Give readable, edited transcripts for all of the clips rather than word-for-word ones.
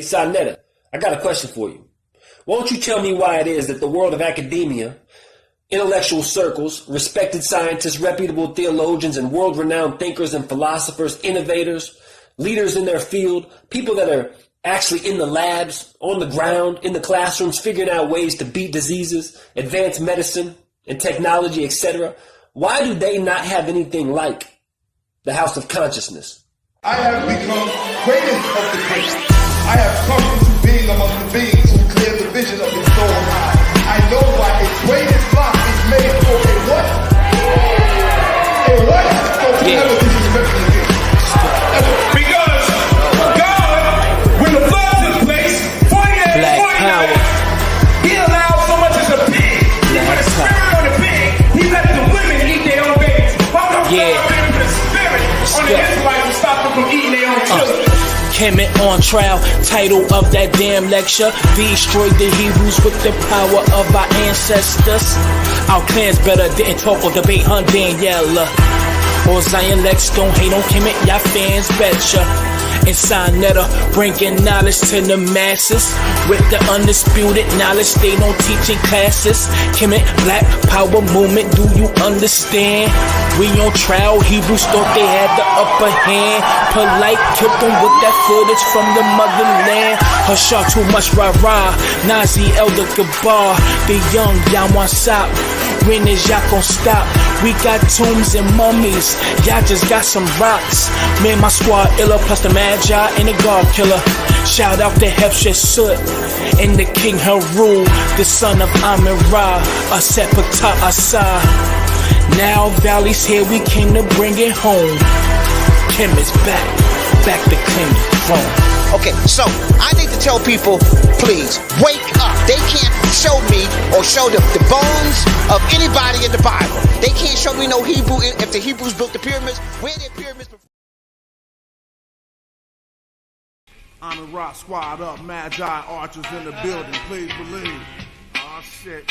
Sonetta, I got a question for you. Won't you tell me why it is that the world of academia, intellectual circles, respected scientists, reputable theologians, and world-renowned thinkers and philosophers, innovators, leaders in their field, people that are actually in the labs, on the ground, in the classrooms, figuring out ways to beat diseases, advance medicine and technology, etc., why do they not have anything like the House of Consciousness? I have become greatest of the great. I have come into being among the beings who clear the vision of the soul eye. I know why a greatest rock is made for a what? A what? So to never disrespect me again. Because God, when the flood took place, 48 Black power. He allowed so much as a pig. He put a spirit on the pig. He let the women eat their own babies. Why would God put a spirit on the Israelites and stop them from eating their own children? Kemet on trial, title of that damn lecture. Destroyed the Hebrews with the power of our ancestors. Our clans better didn't talk or debate on Daniela or Zion Lex. Don't hate on Kemet, y'all fans betcha. And Sonetta, bringing knowledge to the masses with the undisputed knowledge they don't teach in classes. Kemet, Black Power movement, do you understand? We on trial, Hebrews thought they had the upper hand. Polite killed them with that footage from the motherland. Hashar too much rah-rah, Nazi Elder Gabar. The young, y'all want stop. When is y'all gon' stop? We got tombs and mummies, y'all just got some rocks. Man, my squad iller plus the Magi and the God Killer. Shout out to Hefsheh Sut and the King Haru, the son of Amin Ra, Asepata Asa. Now Valley's here, we came to bring it home. Kim is back to claim the throne. Okay, so I need to tell people, please, wake up. They can't show me or show the bones of anybody in the Bible. They can't show me no Hebrew. If the Hebrews built the pyramids, where did pyramids before? I'm a rock squad up, Magi archers in the building, please believe. Oh shit.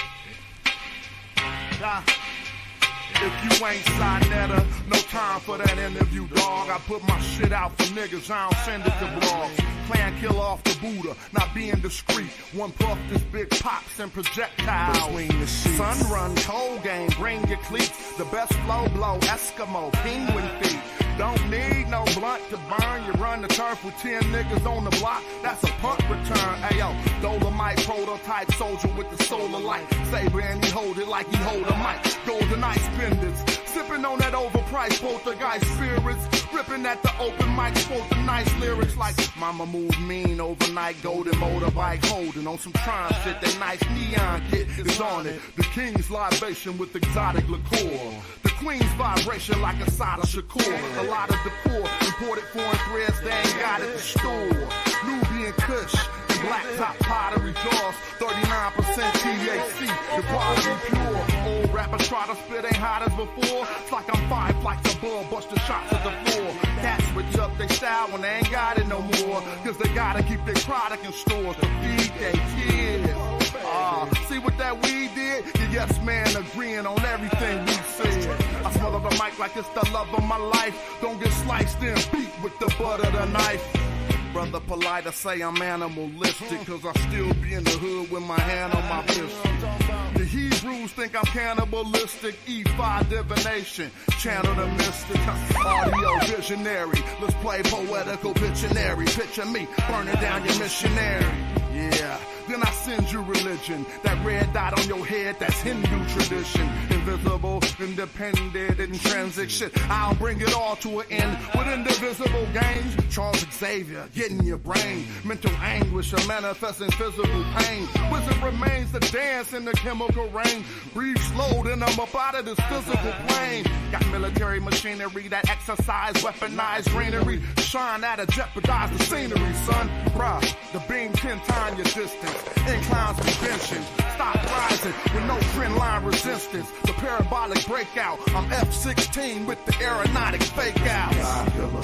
If you ain't Sonetta, no time for that interview, dog. I put my shit out for niggas, I don't send it to blogs. Clan kill off the Buddha, not being discreet. One puff, this big pops and projectiles. Between the sheets. Sun run, cold game, bring your cleats. The best flow blow, Eskimo, penguin feet. Don't need no blunt to burn. You run the turf with 10 niggas on the block. That's a punt return. Ayo, Dolomite prototype soldier with the solar light. Saber and he hold it like he hold a mic. Golden ice pendants. Sipping on that overpriced poltergeist spirits. Ripping at the open mic, quote the nice lyrics like Mama move mean overnight. Golden motorbike holding on some Tron shit. That nice neon kit is on it. The king's libation with exotic liqueur. The queen's vibration like a Sada Shakur. A lot of decor, imported foreign threads, they ain't got at the store. Nubian Kush, and black top pottery jaws, 39% THC, the quality pure. Old rappers try to spit, ain't hot as before. It's like I'm 5 flights above, busting shots at the floor. Cats switch up their style when they ain't got it no more, cause they gotta keep their product in stores to feed their kids. See what that weed did? The yes man agreeing on everything we said. I smell the mic like it's the love of my life. Don't get sliced and beat with the butt of the knife. Brother polite, I say I'm animalistic, cause I still be in the hood with my hand on my pistol. The Hebrews think I'm cannibalistic, E5 divination, channel the mystic, audio visionary. Let's play poetical Pictionary. Picture me burning down your missionary. Yeah, then I send you religion. That red dot on your head, that's Hindu tradition. Invisible, independent, intrinsic shit. I'll bring it all to an end with indivisible games. Charles Xavier, getting your brain. Mental anguish, a manifesting physical pain. Wizard remains to dance in the chemical rain. Breathe slow, then I'm up out of this physical plane. Got military machinery that exercise, weaponized greenery. Shine at a jeopardize the scenery, son. Bruh, the beam 10 times your distance. Inclines convention. Stop rising with no trend line resistance. The parabolic breakout. I'm F-16 with the aeronautics fake out. The God killer.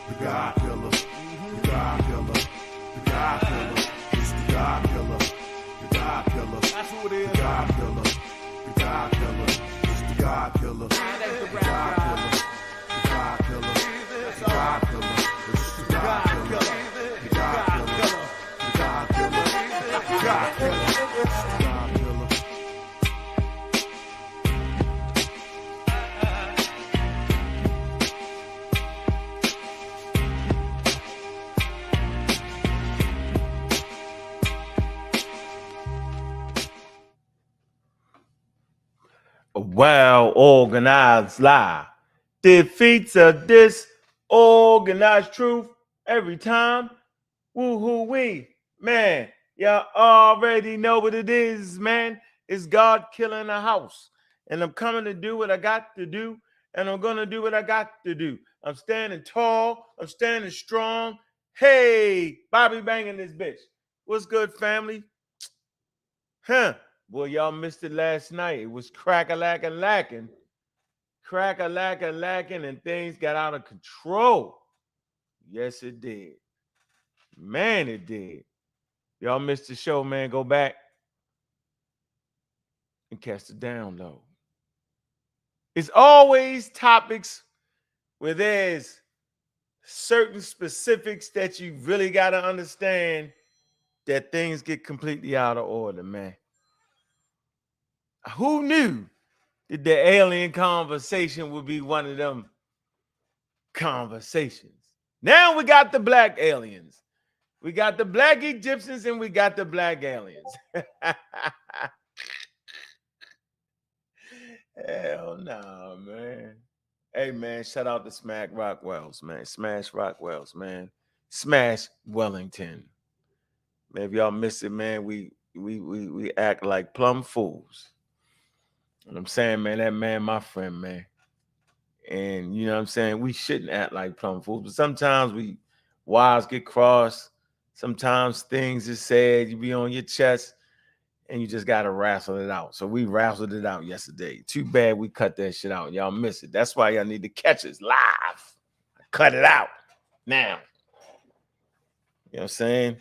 The God killer. The God killer. It's the God killer. The God killer. That's who it is. The God killer. The God killer. It's the God killer. The God killer. The God killer. The God killer. It's the God killer. The God killer. well organized lie defeats a disorganized truth every time. Woo-hoo-wee. Man, y'all already know what it is, man. It's God killing a house. And I'm coming to do what I got to do. And I'm going to do what I got to do. I'm standing tall. I'm standing strong. Hey, Bobby banging this bitch. What's good, family? Huh. Boy, y'all missed it last night. It was crack-a-lack-a-lacking. Crack-a-lack-a-lacking, and things got out of control. Yes, it did. Man, it did. Y'all missed the show, man. Go back and catch the download. It's always topics where there's certain specifics that you really got to understand that things get completely out of order, man. Who knew that the alien conversation would be one of them conversations? Now we got the black aliens. We got the black Egyptians and we got the black aliens. Hell no, man. Hey, man, shout out to Smack Rockwells, man. Smash Rockwells, man. Smash Wellington. Man, if y'all miss it, man, we act like plumb fools. And I'm saying, man, that man, my friend, man. And you know what I'm saying? We shouldn't act like plumb fools, but sometimes wires get crossed. Sometimes things is said, you be on your chest, and you just got to wrestle it out. So we wrestled it out yesterday. Too bad we cut that shit out. Y'all miss it. That's why y'all need to catch us live. Cut it out now. You know what I'm saying?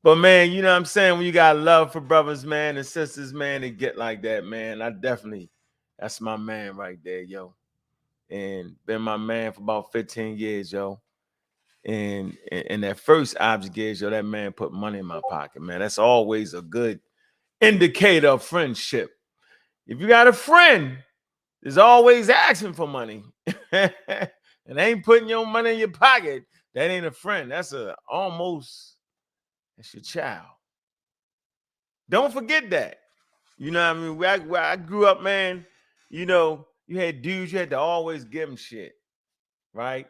But, man, you know what I'm saying? When you got love for brothers, man, and sisters, man, they get like that, man. That's my man right there, yo. And been my man for about 15 years, yo. And that first object is, yo, that man put money in my pocket, man. That's always a good indicator of friendship. If you got a friend, there's always asking for money and ain't putting your money in your pocket, that ain't a friend. That's your child. Don't forget that. You know what I mean? Where I grew up, man, you know, you had dudes, you had to always give them shit, right?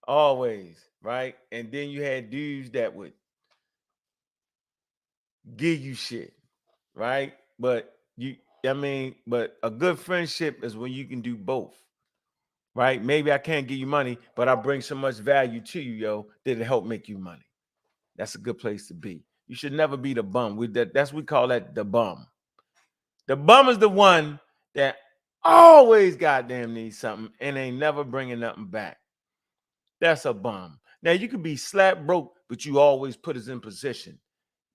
Always, right? And then you had dudes that would give you shit, right? But a good friendship is when you can do both, right? Maybe I can't give you money, but I bring so much value to you, yo, that it'll help make you money. That's a good place to be. You should never be the bum. We call that the bum. The bum is the one that always goddamn needs something and ain't never bringing nothing back. That's a bum. Now you could be slap broke, but you always put us in position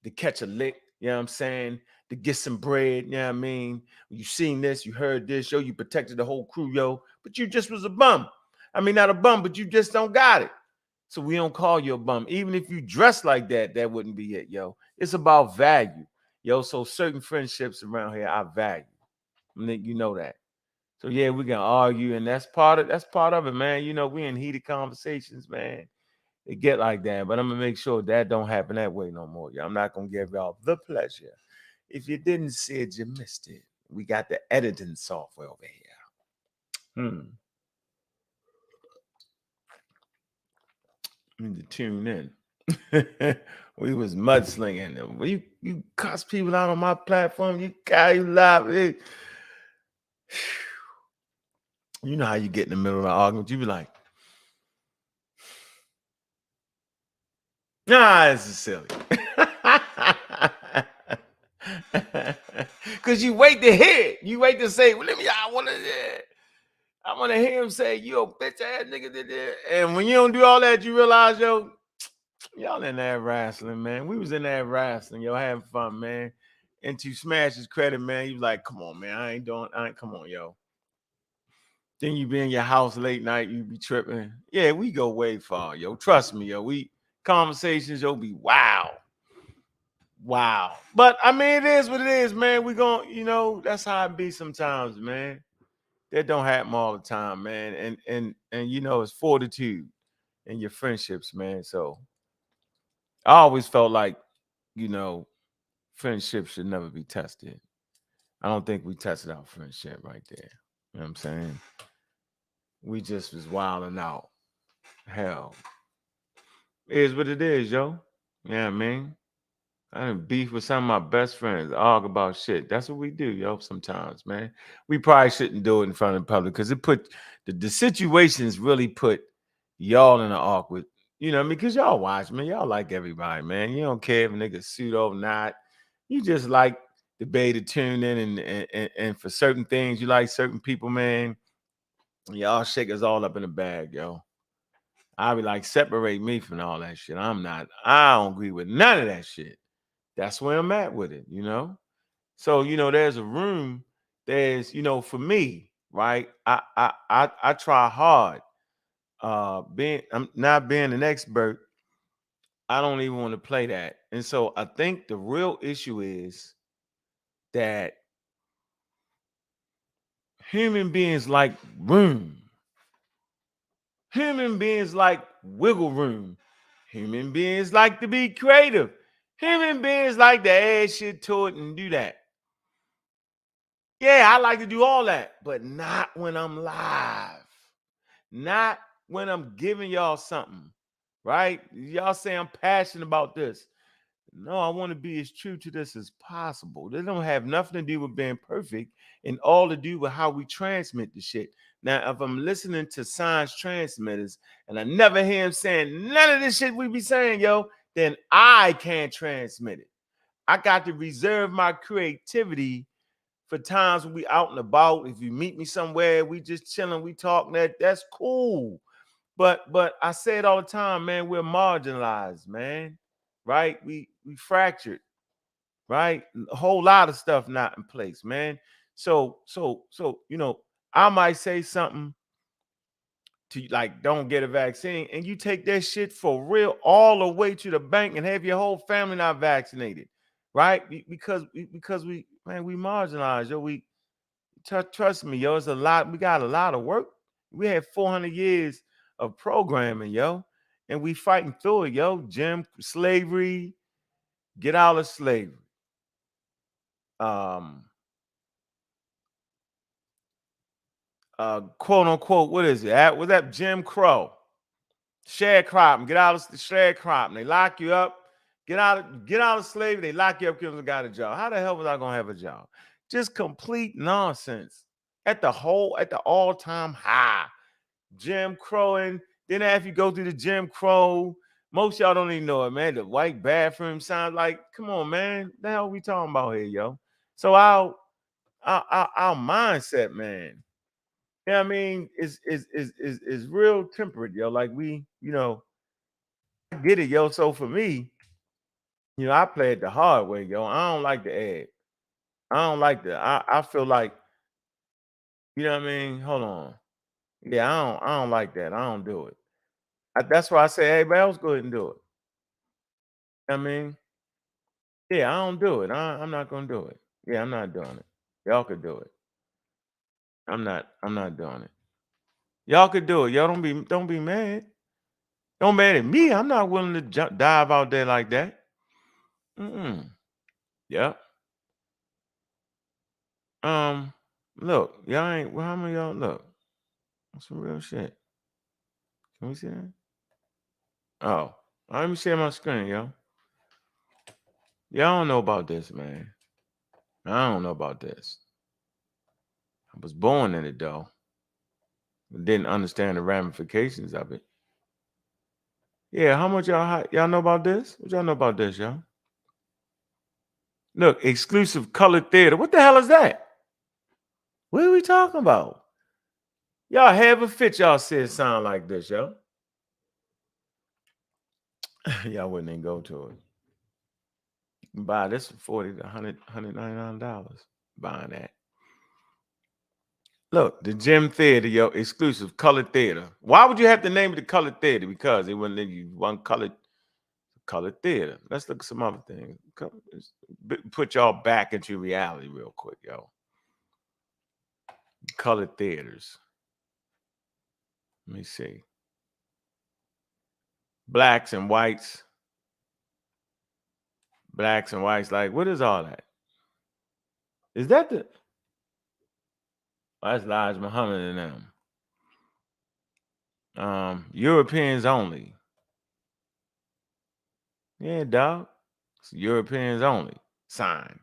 to catch a lick, you know what I'm saying? To get some bread, you know what I mean? You seen this, you heard this, yo, you protected the whole crew, yo, but you just was a bum. I mean, not a bum, but you just don't got it. So we don't call you a bum. Even if you dress like that, that wouldn't be it, yo. It's about value, yo. So certain friendships around here I value. You know that. So yeah, we can argue, and that's part of it, man. You know, we in heated conversations, man. It get like that, but I'm gonna make sure that don't happen that way no more. I'm not gonna give y'all the pleasure. If you didn't see it, you missed it. We got the editing software over here. Need to tune in. We was mudslinging. You cuss people out on my platform. You live. You know how you get in the middle of an argument. You be like, nah, this is silly. Because you wait to hear it. You wait to say, well, I want to hear him say, you a bitch ass nigga did that. And when you don't do all that, you realize, yo, y'all in that wrestling, man. We was in that wrestling, yo, having fun, man. And to Smash's credit, man, he was like, come on, man. Come on, yo. Then you be in your house late night, you be tripping. Yeah, we go way far, yo. Trust me, yo. Conversations, yo, be wow. But I mean, it is what it is, man. We gon', that's how it be sometimes, man. That don't happen all the time, man. And it's fortitude in your friendships, man. So I always felt like, friendships should never be tested. I don't think we tested our friendship right there. You know what I'm saying? We just was wilding out. Hell, it is what it is, yo. Yeah, man. I done beef with some of my best friends, argue about shit. That's what we do, yo, sometimes, man. We probably shouldn't do it in front of the public because it put the situations really put y'all in an awkward, you know what I mean? Because y'all watch, man. Y'all like everybody, man. You don't care if a nigga suit or not. You just like the bay to tune in and for certain things, you like certain people, man. Y'all shake us all up in a bag, yo. I be like, separate me from all that shit. I don't agree with none of that shit. That's where I'm at with it, you know? So, you know, there's a room, there's, you know, for me, right? I try hard. I'm not being an expert, I don't even want to play that. And so I think the real issue is that human beings like room. Human beings like wiggle room. Human beings like to be creative. Human beings like to add shit to it and do that. Yeah, I like to do all that, but not when I'm live. Not when I'm giving y'all something, right? Y'all say I'm passionate about this. No, I want to be as true to this as possible. They don't have nothing to do with being perfect and all to do with how we transmit the shit. Now, if I'm listening to science transmitters and I never hear him saying none of this shit we be saying, yo, then I can't transmit it. I got to reserve my creativity for times when we out and about. If you meet me somewhere, we just chilling, we talking, that's cool. But I say it all the time, man, we're marginalized, man. Right? We fractured, right? A whole lot of stuff not in place, man. So, you know, I might say something to like, don't get a vaccine, and you take that shit for real all the way to the bank and have your whole family not vaccinated, right? Because we man, we marginalized, yo. We trust me, yo, it's a lot. We got a lot of work. We had 400 years of programming, yo, and we fighting through it, yo. Slavery, get out of slavery. Quote unquote, what is it? Was that Jim Crow? Sharecropping, get out of the sharecropping. They lock you up. Get out of slavery. They lock you up because you got a job. How the hell was I gonna have a job? Just complete nonsense. At the all-time high. Jim Crow, and then after you go through the Jim Crow, most y'all don't even know it, man. The white bathroom sounds like, come on, man. The hell we talking about here, yo? So our mindset, man. Yeah, I mean, is real temperate, yo. Like we, you know, I get it, yo. So for me, you know, I play it the hard way, yo. I don't like the ad. I don't like the. I feel like, you know what I mean. Hold on. Yeah, I don't like that. I don't do it. That's why I say, hey, man, let's go ahead and do it. I mean, yeah, I don't do it. I'm not gonna do it. Yeah, I'm not doing it. Y'all could do it. I'm not doing it. Y'all could do it. Y'all don't be mad. Don't mad at me. I'm not willing to dive out there like that. Yep. Look, y'all ain't. Well, how many of y'all look? That's some real shit. Can we see that? Oh, let me share my screen, yo. Y'all don't know about this, man. I don't know about this. I was born in it though. Didn't understand the ramifications of it. Yeah, how much y'all know about this? What y'all know about this, y'all? Look, exclusive colored theater. What the hell is that? What are we talking about? Y'all have a fit, y'all said sound like this, yo. Y'all wouldn't even go to it. You can buy this for $40 to $199. Buying that. Look, the Gym Theater, yo, exclusive colored theater. Why would you have to name it the colored theater? Because they wouldn't let you one colored theater. Let's look at some other things. Put y'all back into reality real quick, yo. Colored theaters. Let me see. Blacks and whites. Blacks and whites. Like, what is all that? Is that the? Oh, that's Elijah Muhammad and them. Europeans only. Yeah, dog. It's Europeans only. Sign.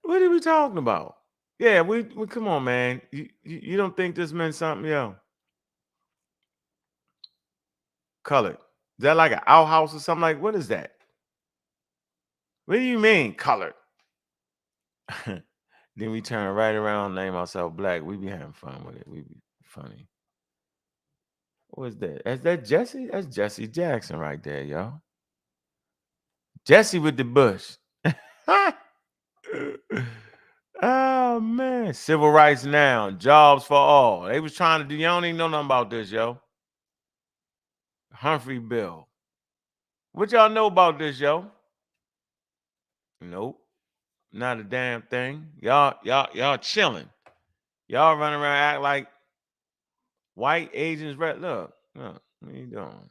What are we talking about? Yeah, we come on, man. You don't think this meant something, yo? Colored. Is that like an outhouse or something? Like, what is that? What do you mean, colored? Then we turn right around, name ourselves black. We be having fun with it. We be funny. What is that? Is that Jesse? That's Jesse Jackson right there, yo. Jesse with the bush. Oh man. Civil rights now. Jobs for all. They was trying to do, y'all don't even know nothing about this, yo. Humphrey Bill. What y'all know about this, yo? Nope. Not a damn thing. Y'all chilling. Y'all running around act like white Asians. Look, what you doing?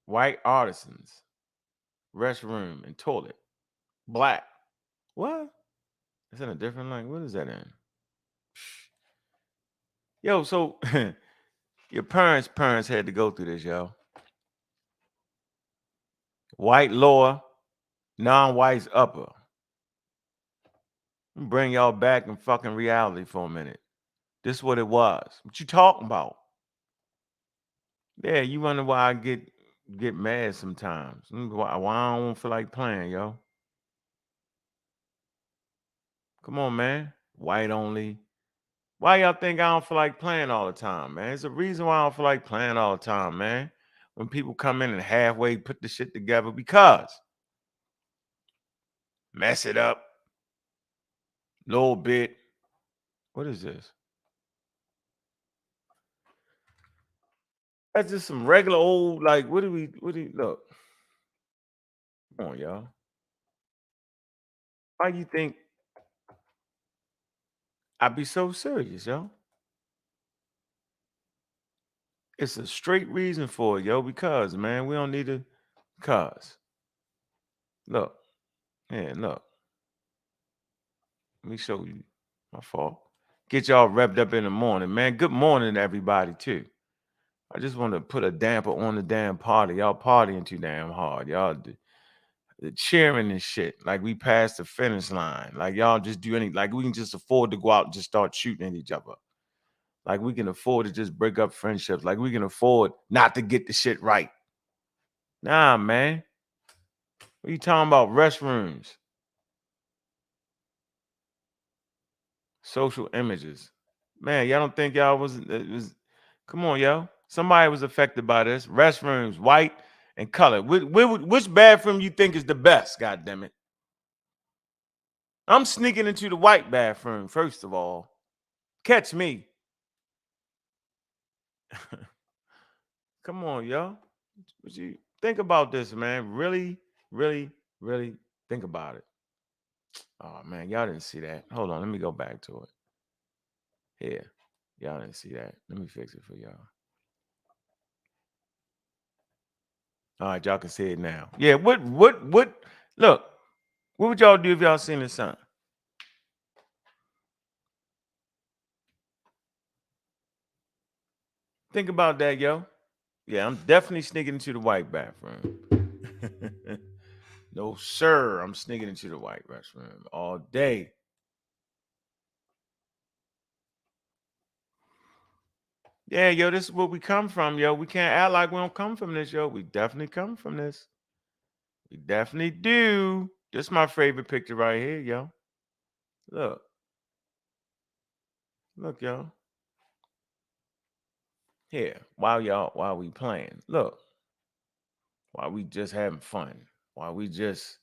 White artisans, restroom and toilet, black. What? It's in a different language. What is that in? Yo, so your parents had to go through this, yo. White lower, non-whites upper. Bring y'all back in fucking reality for a minute. This is what it was. What you talking about? Yeah, you wonder why I get mad sometimes. Why I don't feel like playing, yo. Come on, man. White only. Why y'all think I don't feel like playing all the time, man? There's a reason why I don't feel like playing all the time, man. When people come in and halfway put the shit together, because mess it up a little bit. What is this? That's just some regular old, like, what do you look? Come on, y'all. Why you think I be so serious, yo? It's a straight reason for it, yo, because, man, we don't need to, because. Look, yeah, look. Let me show you. My fault. Get y'all revved up in the morning, man. Good morning, everybody, too. I just want to put a damper on the damn party. Y'all partying too damn hard. Y'all the cheering and shit. Like we passed the finish line. Like y'all just do anything. Like we can just afford to go out and just start shooting at each other. Like we can afford to just break up friendships. Like we can afford not to get the shit right. Nah, man. What you talking about? Restrooms. Social images. Man, y'all don't think y'all was come on, yo. Somebody was affected by this. Restrooms, white and color. Which bathroom you think is the best? God damn it! I'm sneaking into the white bathroom first of all. Catch me. Come on, yo. What you think about this, man? Really, really, really think about it. Oh man, y'all didn't see that. Hold on, let me go back to it. Here, y'all didn't see that. Let me fix it for y'all. All right, y'all can see it now. Yeah, what look, what would y'all do if y'all seen this sign? Think about that, yo. Yeah, I'm definitely sneaking into the white bathroom. No, sir. I'm sneaking into the white restroom all day. Yeah, yo, this is where we come from, yo. We can't act like we don't come from this, yo. We definitely come from this. We definitely do. This is my favorite picture right here, yo. Look. Look, yo. Here, while we playing. Look. While we just having fun. While we just,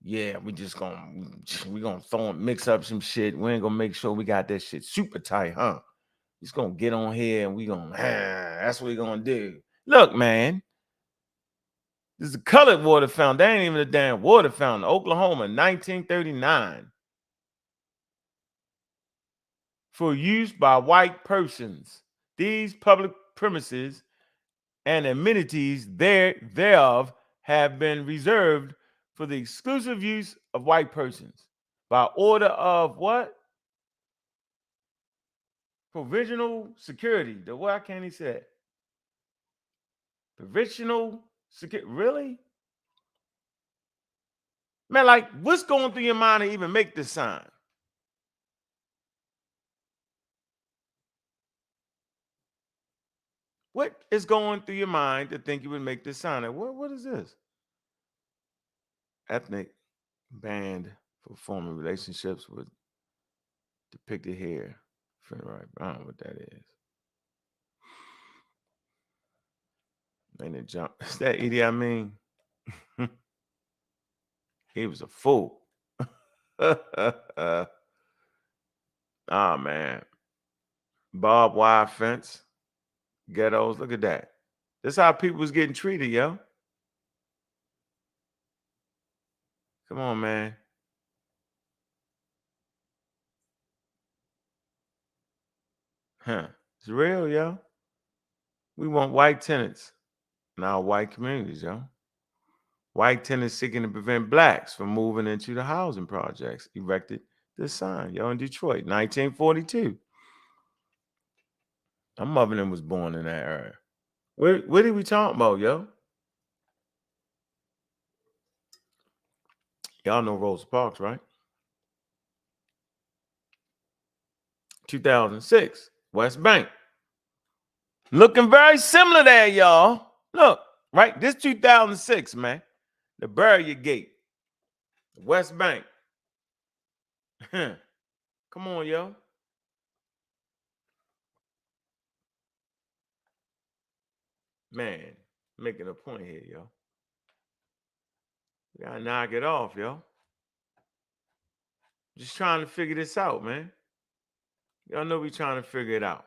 yeah, we gonna throw and mix up some shit. We ain't gonna make sure we got that shit super tight, huh? Just gonna get on here and we gonna, that's what we gonna do. Look, man. This is a colored water fountain. That ain't even a damn water fountain. Oklahoma, 1939. For use by white persons. These public premises and amenities thereof have been reserved for the exclusive use of white persons by order of what? Provisional security. Why can't he say it? Provisional security. Really? Man, like, what's going through your mind to even make this sign? What is going through your mind to think you would make this sign? What is this? Ethnic band for forming relationships with depicted here. Right, I don't know what that is. And it jump. Is that Idi Amin? He was a fool. Oh man. Barbed wire fence. Ghettos. Look at that. That's how people was getting treated, yo. Come on, man. Huh. It's real, yo. We want white tenants in our white communities, yo. White tenants seeking to prevent blacks from moving into the housing projects erected this sign, yo, in Detroit, 1942. My mother was born in that era. What did we talk about, yo? Y'all know Rosa Parks, right? 2006, West Bank. Looking very similar there, y'all. Look, right? This 2006, man. The Barrier Gate. West Bank. Come on, yo. Man, making a point here, yo. We gotta knock it off, yo. Just trying to figure this out, man. Y'all know we trying to figure it out.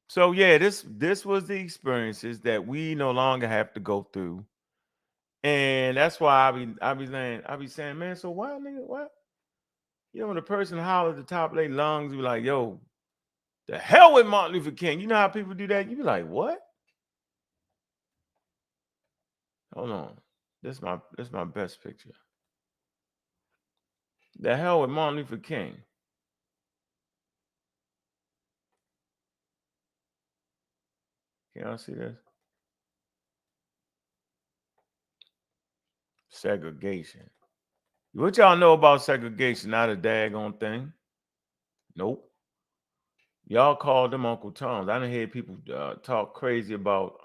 So yeah, this was the experiences that we no longer have to go through. And that's why I be saying, man, so why, nigga, what? You know, when the person holler at the top of their lungs, be like, yo, the hell with Martin Luther King. You know how people do that? You be like, what? Hold on. This my best picture. The hell with Martin Luther King. Can y'all see this? Segregation. What y'all know about segregation? Not a daggone thing. Nope. Y'all called them Uncle Toms. I didn't hear people talk crazy about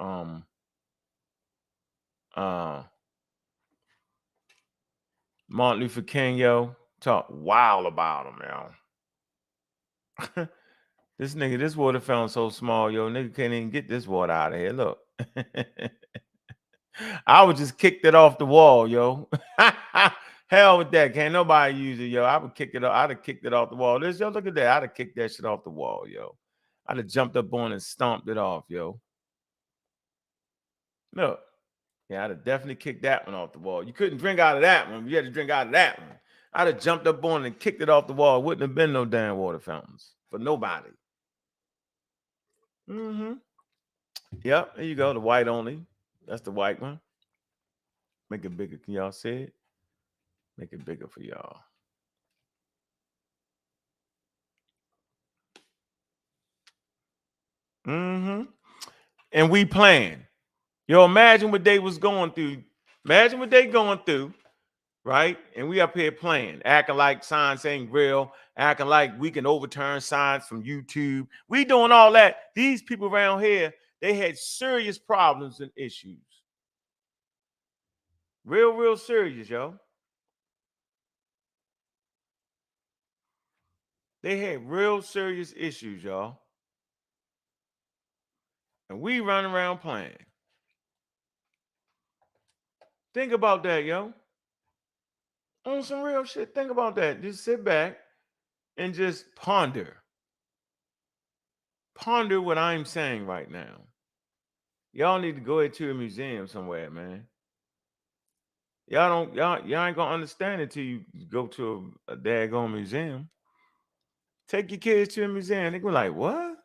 Martin Luther King, yo. Talk wild about him, yo. This water fountain so small, yo. Nigga can't even get this water out of here. Look. I would just kicked it off the wall, yo. Hell with that. Can't nobody use it, yo. I would kick it off. I'd have kicked it off the wall. Yo, look at that. I'd have kicked that shit off the wall, yo. I'd have jumped up on and stomped it off, yo. Look. Yeah, I'd have definitely kicked that one off the wall. You couldn't drink out of that one. You had to drink out of that one. I'd have jumped up on and kicked it off the wall. It wouldn't have been no damn water fountains for nobody. Yep, there you go. The white only. That's the white one. Make it bigger. Can y'all see it? Make it bigger for y'all. And we playing. Yo, imagine what they was going through. Imagine what they going through, right? And we up here playing, acting like signs ain't real, acting like we can overturn signs from YouTube. We doing all that. These people around here, they had serious problems and issues. Real serious, yo. They had real serious issues, y'all. And we run around playing. Think about that, yo. On some real shit. Think about that. Just sit back and just ponder. Ponder what I'm saying right now. Y'all need to go into a museum somewhere, man. Y'all ain't gonna understand it till you go to a daggone museum. Take your kids to a museum. They go like, what?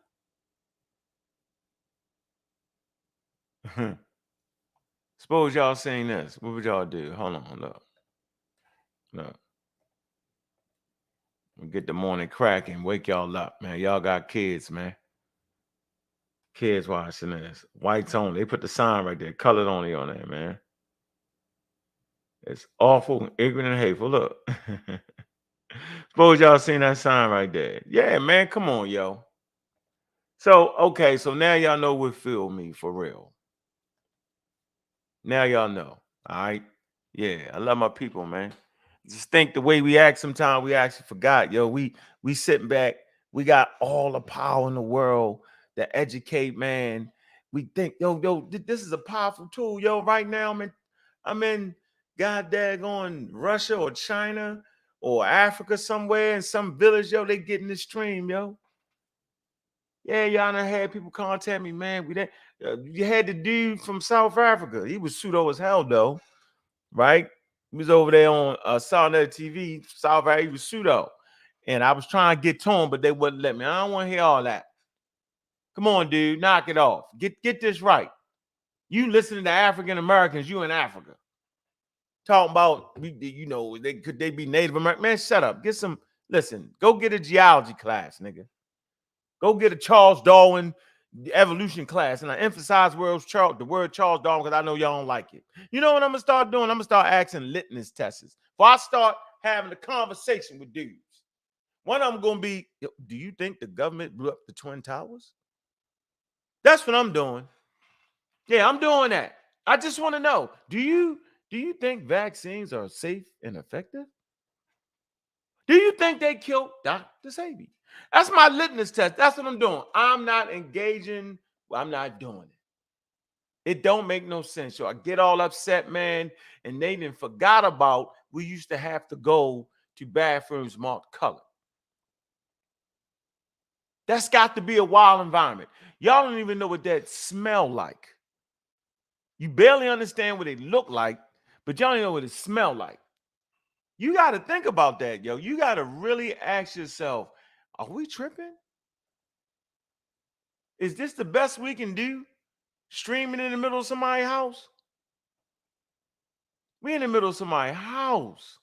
It's Suppose y'all seen this. What would y'all do? Hold on, look. Look. We'll get the morning cracking. Wake y'all up, man. Y'all got kids, man. Kids watching this. Whites only. They put the sign right there. Colored only on there, man. It's awful, ignorant, and hateful. Look. Suppose y'all seen that sign right there. Yeah, man. Come on, yo. So, okay. So now y'all know what feel me for real. Now y'all know. All right. Yeah, I love my people, man. Just think the way we act sometimes we actually forgot. Yo, we sitting back, we got all the power in the world to educate, man. We think, this is a powerful tool. Yo, right now, I'm in god daggone Russia or China or Africa somewhere in some village. Yo, they getting the stream, yo. Yeah, y'all done had people contact me, man. You had the dude from South Africa. He was pseudo as hell, though, right? He was over there on Saturday TV, South Africa. He was pseudo. And I was trying to get to him, but they wouldn't let me. I don't want to hear all that. Come on, dude, knock it off. Get this right. You listening to African Americans, you in Africa. Talking about, could they be Native American? Man, shut up. Listen, go get a geology class, nigga. Go get a Charles Darwin evolution class. And I emphasize the word Charles Darwin because I know y'all don't like it. You know what I'm going to start doing? I'm going to start asking litmus tests. Before I start having a conversation with dudes. One of them going to be, do you think the government blew up the Twin Towers? That's what I'm doing. Yeah, I'm doing that. I just want to know, do you think vaccines are safe and effective? Do you think they killed Dr. Sebi? That's my litmus test. That's what I'm doing. I'm not engaging. Well, I'm not doing it. It don't make no sense. So I get all upset, man, and they didn't forgot about we used to have to go to bathrooms marked color. That's got to be a wild environment. Y'all don't even know what that smell like. You barely understand what they look like, but y'all don't know what it smell like. You got to think about that, yo. You got to really ask yourself, are we tripping? Is this the best we can do? Streaming in the middle of somebody's house? We in the middle of somebody's house.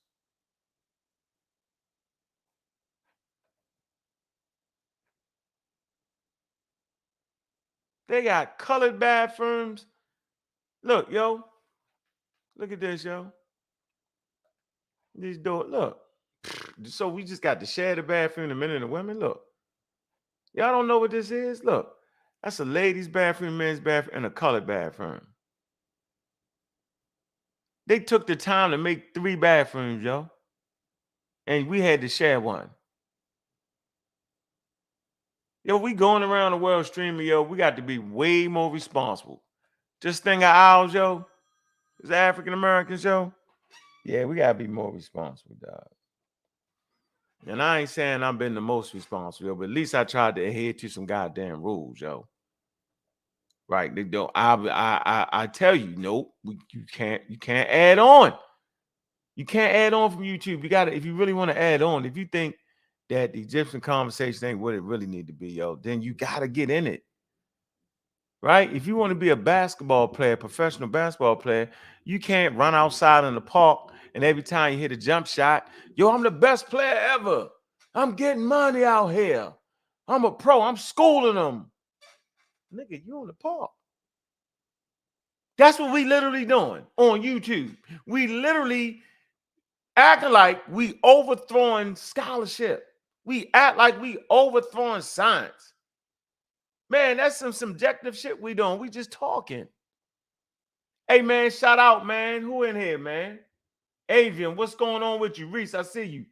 They got colored bathrooms. Look, yo. Look at this, yo. These doors, look. So we just got to share the bathroom, the men and the women. Look. Y'all don't know what this is? Look. That's a ladies' bathroom, men's bathroom, and a colored bathroom. They took the time to make 3 bathrooms, yo. And we had to share one. Yo, we going around the world streaming, yo. We got to be way more responsible. This thing of ours, yo, is African Americans, yo. Yeah, we got to be more responsible, dog. And I ain't saying I've been the most responsible, yo, but at least I tried to adhere to some goddamn rules, yo. Right? They don't. I tell you, nope. You can't add on. You can't add on from YouTube. You gotta, if you really want to add on, if you think that the Egyptian conversation ain't what it really need to be, yo, then you gotta get in it. Right? If you want to be a basketball player, professional basketball player, you can't run outside in the park and every time you hit a jump shot, yo, I'm the best player ever. I'm getting money out here. I'm a pro. I'm schooling them. Nigga, you in the park. That's what we literally doing on YouTube. We literally acting like we overthrowing scholarship. We act like we overthrowing science. Man, that's some subjective shit we doing. We just talking. Hey, man, shout out, man. Who in here, man? Adrian, what's going on with you? Reese, I see you.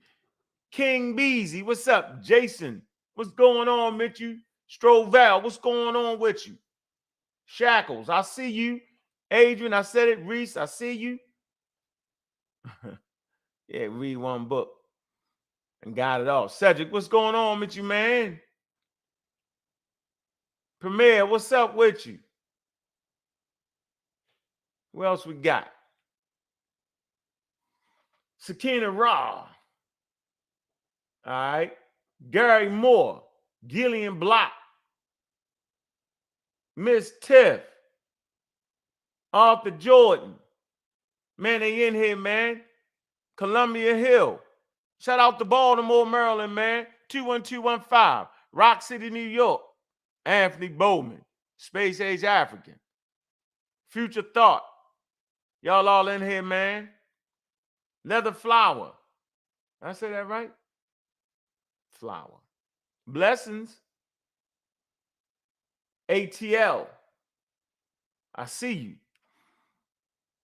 King Beezy, what's up? Jason, what's going on with you? Stroval, what's going on with you? Shackles, I see you. Adrian, I said it. Reese, I see you. Yeah, read one book and got it all. Cedric, what's going on with you, man? Premier, what's up with you? Who else we got? Sakina Raw. All right. Gary Moore. Gillian Block. Miss Tiff. Arthur Jordan. Man, they in here, man. Columbia Hill. Shout out to Baltimore, Maryland, man. 21215. Rock City, New York. Anthony Bowman. Space Age African. Future Thought. Y'all all in here, man. Leather Flower. Did I say that right? Flower. Blessings. ATL. I see you.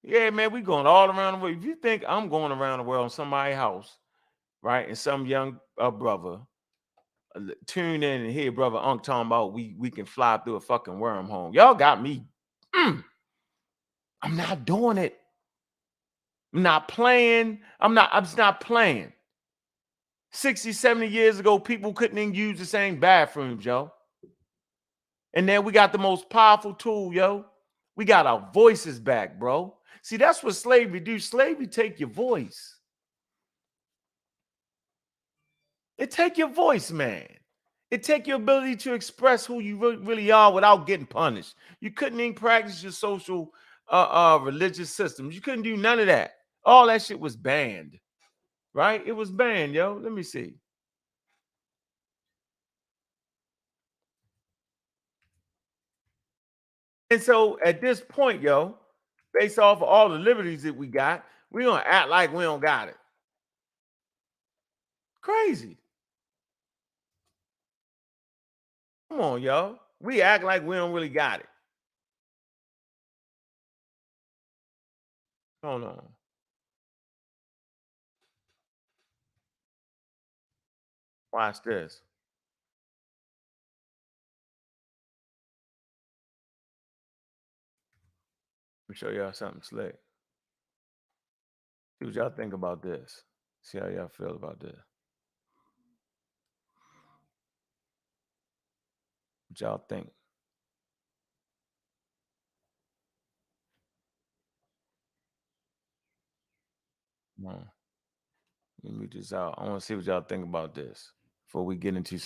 Yeah, man, we going all around the world. If you think I'm going around the world in somebody's house, right, and some young brother tune in and hear brother Unc talking about we can fly through a fucking wormhole, y'all got me. I'm not doing it. I'm not playing. I'm just not playing. 60, 70 years ago, people couldn't even use the same bathrooms, yo. And then we got the most powerful tool, yo. We got our voices back, bro. See, that's what slavery do. Slavery take your voice. It take your voice, man. It take your ability to express who you really are without getting punished. You couldn't even practice your social religious systems. You couldn't do none of that. All that shit was banned, right? It was banned, yo. Let me see. And so at this point, yo, based off of all the liberties that we got, we're going to act like we don't got it. Crazy. Come on, yo. We act like we don't really got it. Hold on. Watch this. Let me show y'all something slick. See what y'all think about this. See how y'all feel about this. What y'all think? Let me mute this out. I want to see what y'all think about this before we get into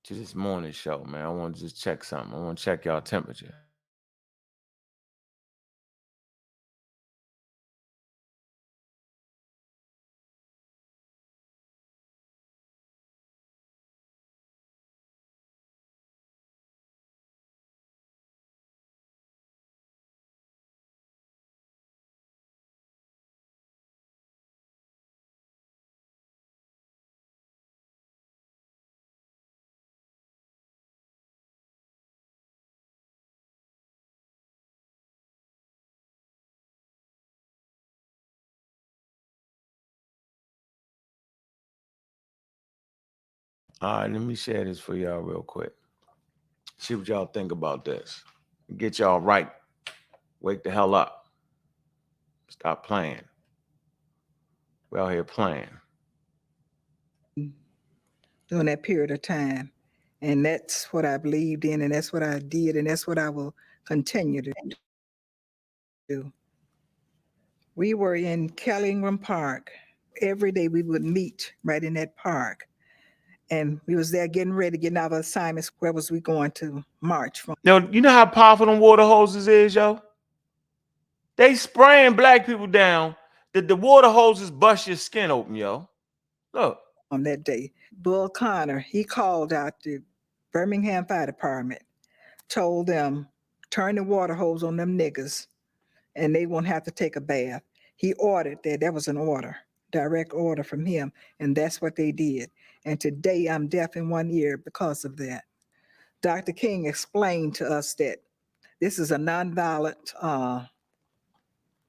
this morning show, man. I want to just check something. I want to check y'all temperature. All right, let me share this for y'all real quick. See what y'all think about this. Get y'all right. Wake the hell up. Stop playing. We're out here playing. During that period of time. And that's what I believed in, and that's what I did, and that's what I will continue to do. We were in Kellingham Park. Every day we would meet right in that park. And we was there getting ready, getting our assignments. Where was we going to march from? Yo, you know how powerful them water hoses is, yo? They spraying black people down. The water hoses bust your skin open, yo. Look. On that day, Bull Connor, he called out the Birmingham Fire Department, told them, turn the water hose on them niggas, and they won't have to take a bath. He ordered that. That was an order, direct order from him, and that's what they did. And today I'm deaf in one ear because of that. Dr. King explained to us that this is a nonviolent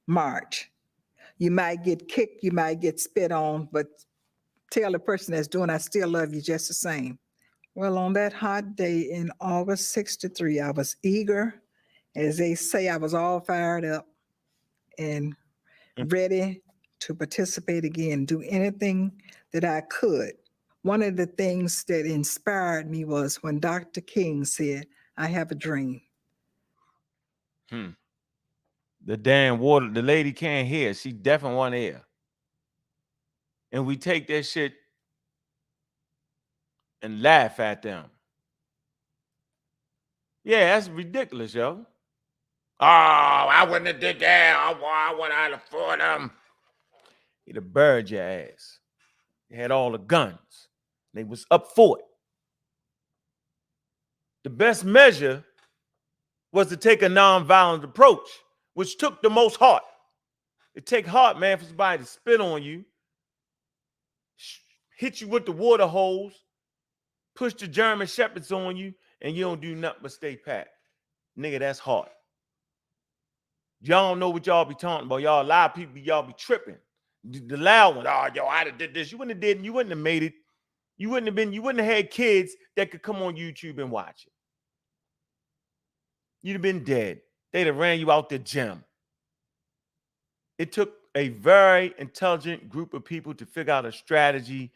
march. You might get kicked, you might get spit on, but tell the person that's doing, I still love you just the same. Well, on that hot day in August 63, I was eager. As they say, I was all fired up and ready to participate again, do anything that I could. One of the things that inspired me was when Dr. King said, I have a dream. The damn water, the lady can't hear. She deaf in one ear. And we take that shit and laugh at them. Yeah, that's ridiculous, yo. Oh, I wouldn't have did that. I would have afford them. He'd have buried your ass. They had all the guns. They was up for it. The best measure was to take a nonviolent approach, which took the most heart. It take heart, man, for somebody to spit on you, hit you with the water hose, push the German shepherds on you, and you don't do nothing but stay pat. Nigga, that's hard. Y'all don't know what y'all be talking about. Y'all, a lot of people, y'all be tripping. The loud one, oh, yo, I'd have did this. You wouldn't have made it. You wouldn't have had kids that could come on YouTube and watch it. You'd have been dead. They'd have ran you out the gym. It took a very intelligent group of people to figure out a strategy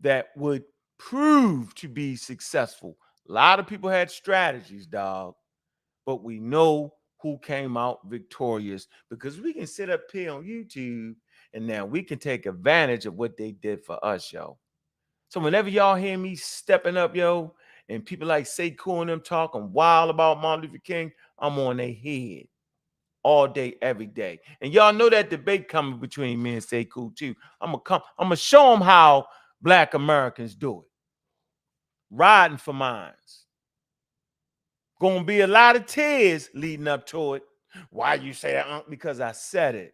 that would prove to be successful. A lot of people had strategies, dog, but we know who came out victorious because we can sit up here on YouTube and now we can take advantage of what they did for us, yo. So whenever y'all hear me stepping up, yo, and people like Sekou and them talking wild about Martin Luther King, I'm on their head all day, every day. And y'all know that debate coming between me and Sekou too. I'm gonna show them how Black Americans do it. Riding for mines. Gonna be a lot of tears leading up to it. Why you say that? Because I said it.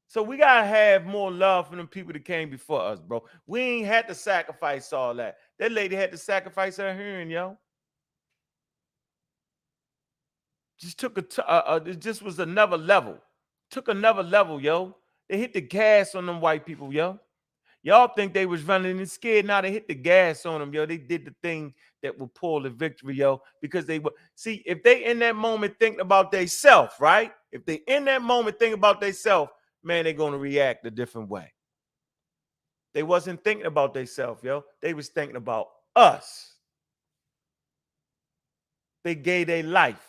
So we gotta have more love for them people that came before us, bro. We ain't had to sacrifice all that. That lady had to sacrifice her hearing, yo. Just took it just was another level. Took another level, yo. They hit the gas on them white people, yo. Y'all think they was running and scared. Now they hit the gas on them, yo. They did the thing that would pull the victory, yo, because they were see if they in that moment thinking about themselves, right? If they in that moment thinking about themselves, man, they're gonna react a different way. They wasn't thinking about themselves, yo. They was thinking about us. They gave their life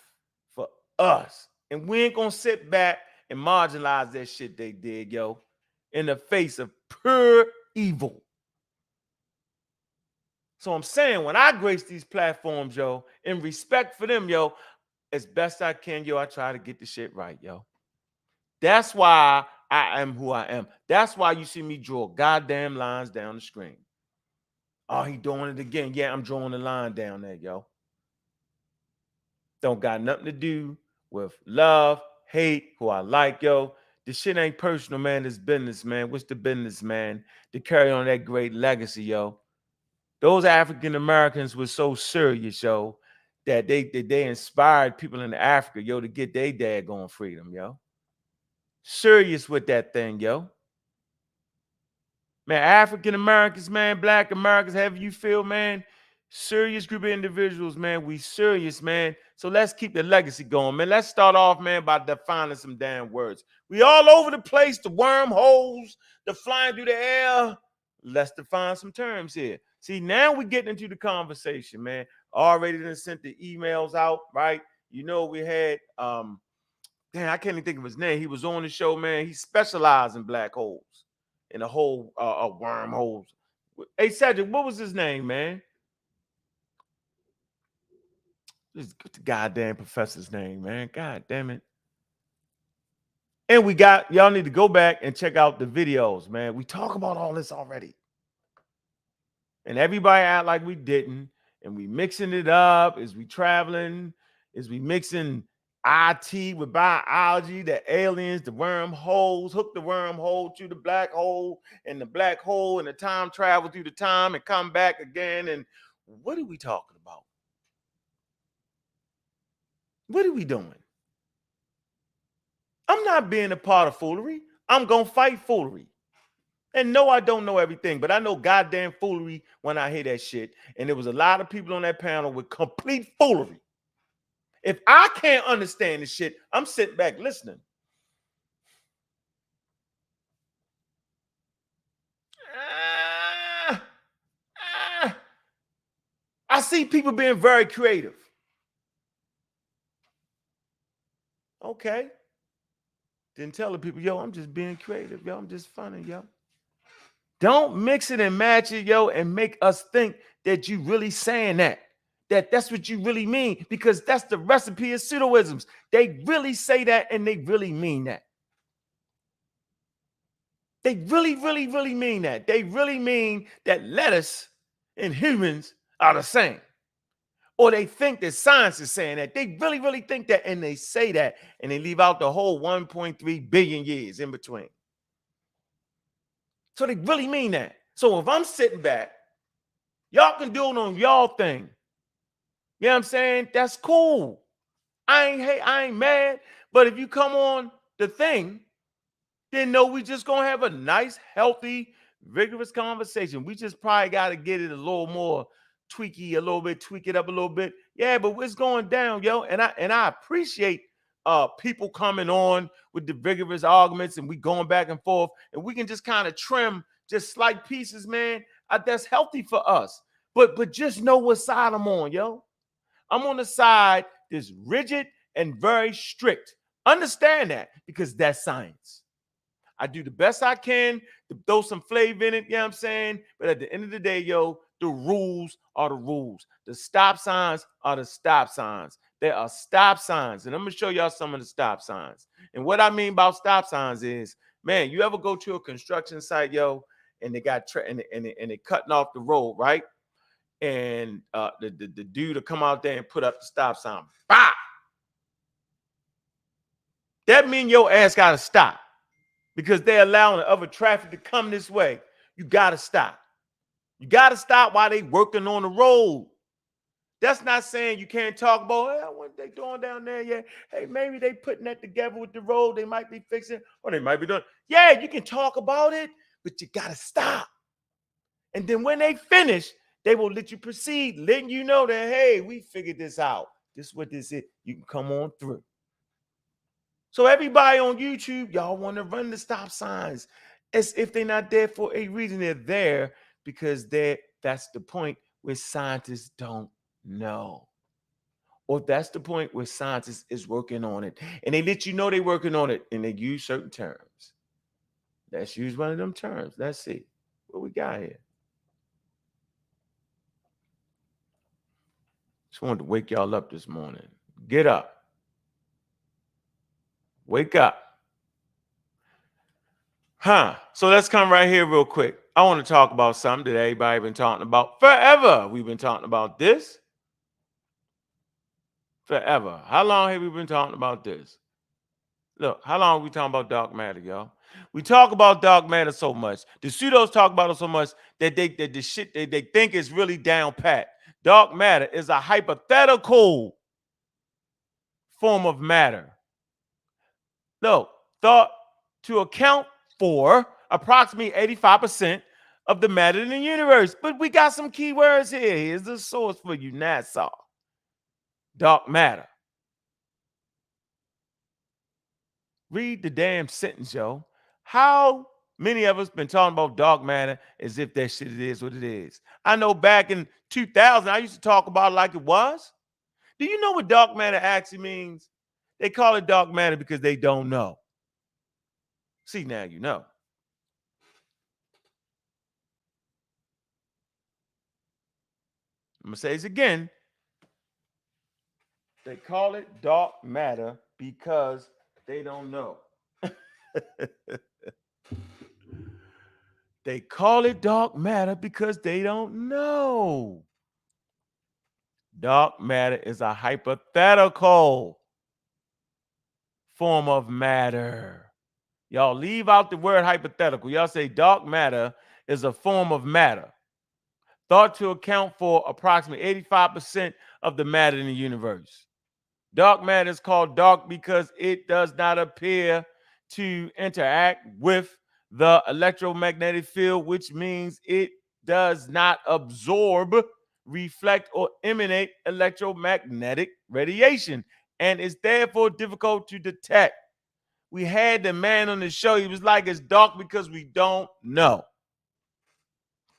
for us. And we ain't gonna sit back and marginalize that shit they did, yo, in the face of pure evil. So I'm saying when I grace these platforms, yo, in respect for them, yo, as best I can, yo, I try to get the shit right, yo. That's why I am who I am. That's why you see me draw goddamn lines down the screen. Oh, he doing it again. Yeah, I'm drawing the line down there, yo. Don't got nothing to do with love, hate, who I like, yo. This shit ain't personal, man. It's business, man. What's the business, man? To carry on that great legacy, yo. Those African Americans were so serious, yo, that they inspired people in Africa, yo, to get their daggone freedom, yo. Serious with that thing, yo. Man, African Americans, man, Black Americans, however you feel, man. Serious group of individuals, man. We serious, man. So let's keep the legacy going, man. Let's start off, man, by defining some damn words. We all over the place, the wormholes, the flying through the air. Let's define some terms here. See, now we're getting into the conversation, man. Already done sent the emails out, right? You know, we had damn, I can't even think of his name. He was on the show, man. He specialized in black holes, in the whole wormholes. Hey, Cedric, what was his name, man? This the goddamn professor's name, man. God damn it. And we got, y'all need to go back and check out the videos, man. We talk about all this already. And everybody act like we didn't. And we mixing it up as we traveling, as we mixing IT with biology, the aliens, the wormholes, hook the wormhole to the black hole, and the black hole and the time travel through the time and come back again. And what are we talking about? What are we doing? I'm not being a part of foolery. I'm going to fight foolery. And no, I don't know everything, but I know goddamn foolery when I hear that shit. And there was a lot of people on that panel with complete foolery. If I can't understand this shit, I'm sitting back listening. I see people being very creative. Okay. Then tell the people, yo, I'm just being creative, yo. I'm just funny, yo. Don't mix it and match it, yo, and make us think that you really saying that. that that's what you really mean, because that's the recipe of pseudoisms. They really say that, and they really mean that. They really, really, really mean that. They really mean that lettuce and humans are the same. Or they think that science is saying that. They really, really think that, and they say that, and they leave out the whole 1.3 billion years in between. So they really mean that. So if I'm sitting back, y'all can do it on y'all thing. You know what I'm saying? That's cool. I ain't mad. But if you come on the thing, then no, we just gonna have a nice, healthy, vigorous conversation. We just probably got to get it a little more tweaky, a little bit, tweak it up a little bit. Yeah, but it's going down, yo. And I appreciate people coming on with the vigorous arguments, and we going back and forth, and we can just kind of trim just slight pieces, man. That's healthy for us. But just know what side I'm on, yo. I'm on the side that's rigid and very strict. Understand that, because that's science. I do the best I can to throw some flavor in it, you know what I'm saying? But at the end of the day, yo, the rules are the rules. The stop signs are the stop signs. There are stop signs, and I'm going to show y'all some of the stop signs. And what I mean about stop signs is, man, you ever go to a construction site, yo, and they got and they cutting off the road, right? And the dude to come out there and put up the stop sign. Bah! That mean your ass got to stop, because they're allowing the other traffic to come this way. You got to stop. You got to stop while they working on the road. That's not saying you can't talk about, hey, what they doing down there. Yeah, hey, maybe they putting that together with the road. They might be fixing, or they might be doing. Yeah, you can talk about it, but you got to stop. And then when they finish, they will let you proceed, letting you know that, hey, we figured this out. This is what this is. You can come on through. So everybody on YouTube, y'all want to run the stop signs as if they're not there for a reason. They're there because that's the point where scientists don't know. Or that's the point where scientists is working on it. And they let you know they're working on it, and they use certain terms. Let's use one of them terms. Let's see what we got here. Just wanted to wake y'all up this morning. Get up. Wake up. So let's come right here real quick. I want to talk about something that everybody been talking about forever. We've been talking about this forever. How long have we been talking about this? Look, how long are we talking about dark matter, y'all? We talk about dark matter so much. The pseudos talk about it so much that the shit they think is really down pat. Dark matter is a hypothetical form of matter. No, thought to account for approximately 85% of the matter in the universe. But we got some key words here. Here's the source for you, NASA. Dark matter. Read the damn sentence, yo. How many of us been talking about dark matter as if that shit is what it is? I know back in 2000, I used to talk about it like it was. Do you know what dark matter actually means? They call it dark matter because they don't know. See, now you know. I'm going to say this again. They call it dark matter because they don't know. They call it dark matter because they don't know. Dark matter is a hypothetical form of matter. Y'all leave out the word hypothetical. Y'all say dark matter is a form of matter, thought to account for approximately 85% of the matter in the universe. Dark matter is called dark because it does not appear to interact with the electromagnetic field, which means it does not absorb, reflect, or emanate electromagnetic radiation, and is therefore difficult to detect. We had the man on the show. He was like, it's dark because we don't know.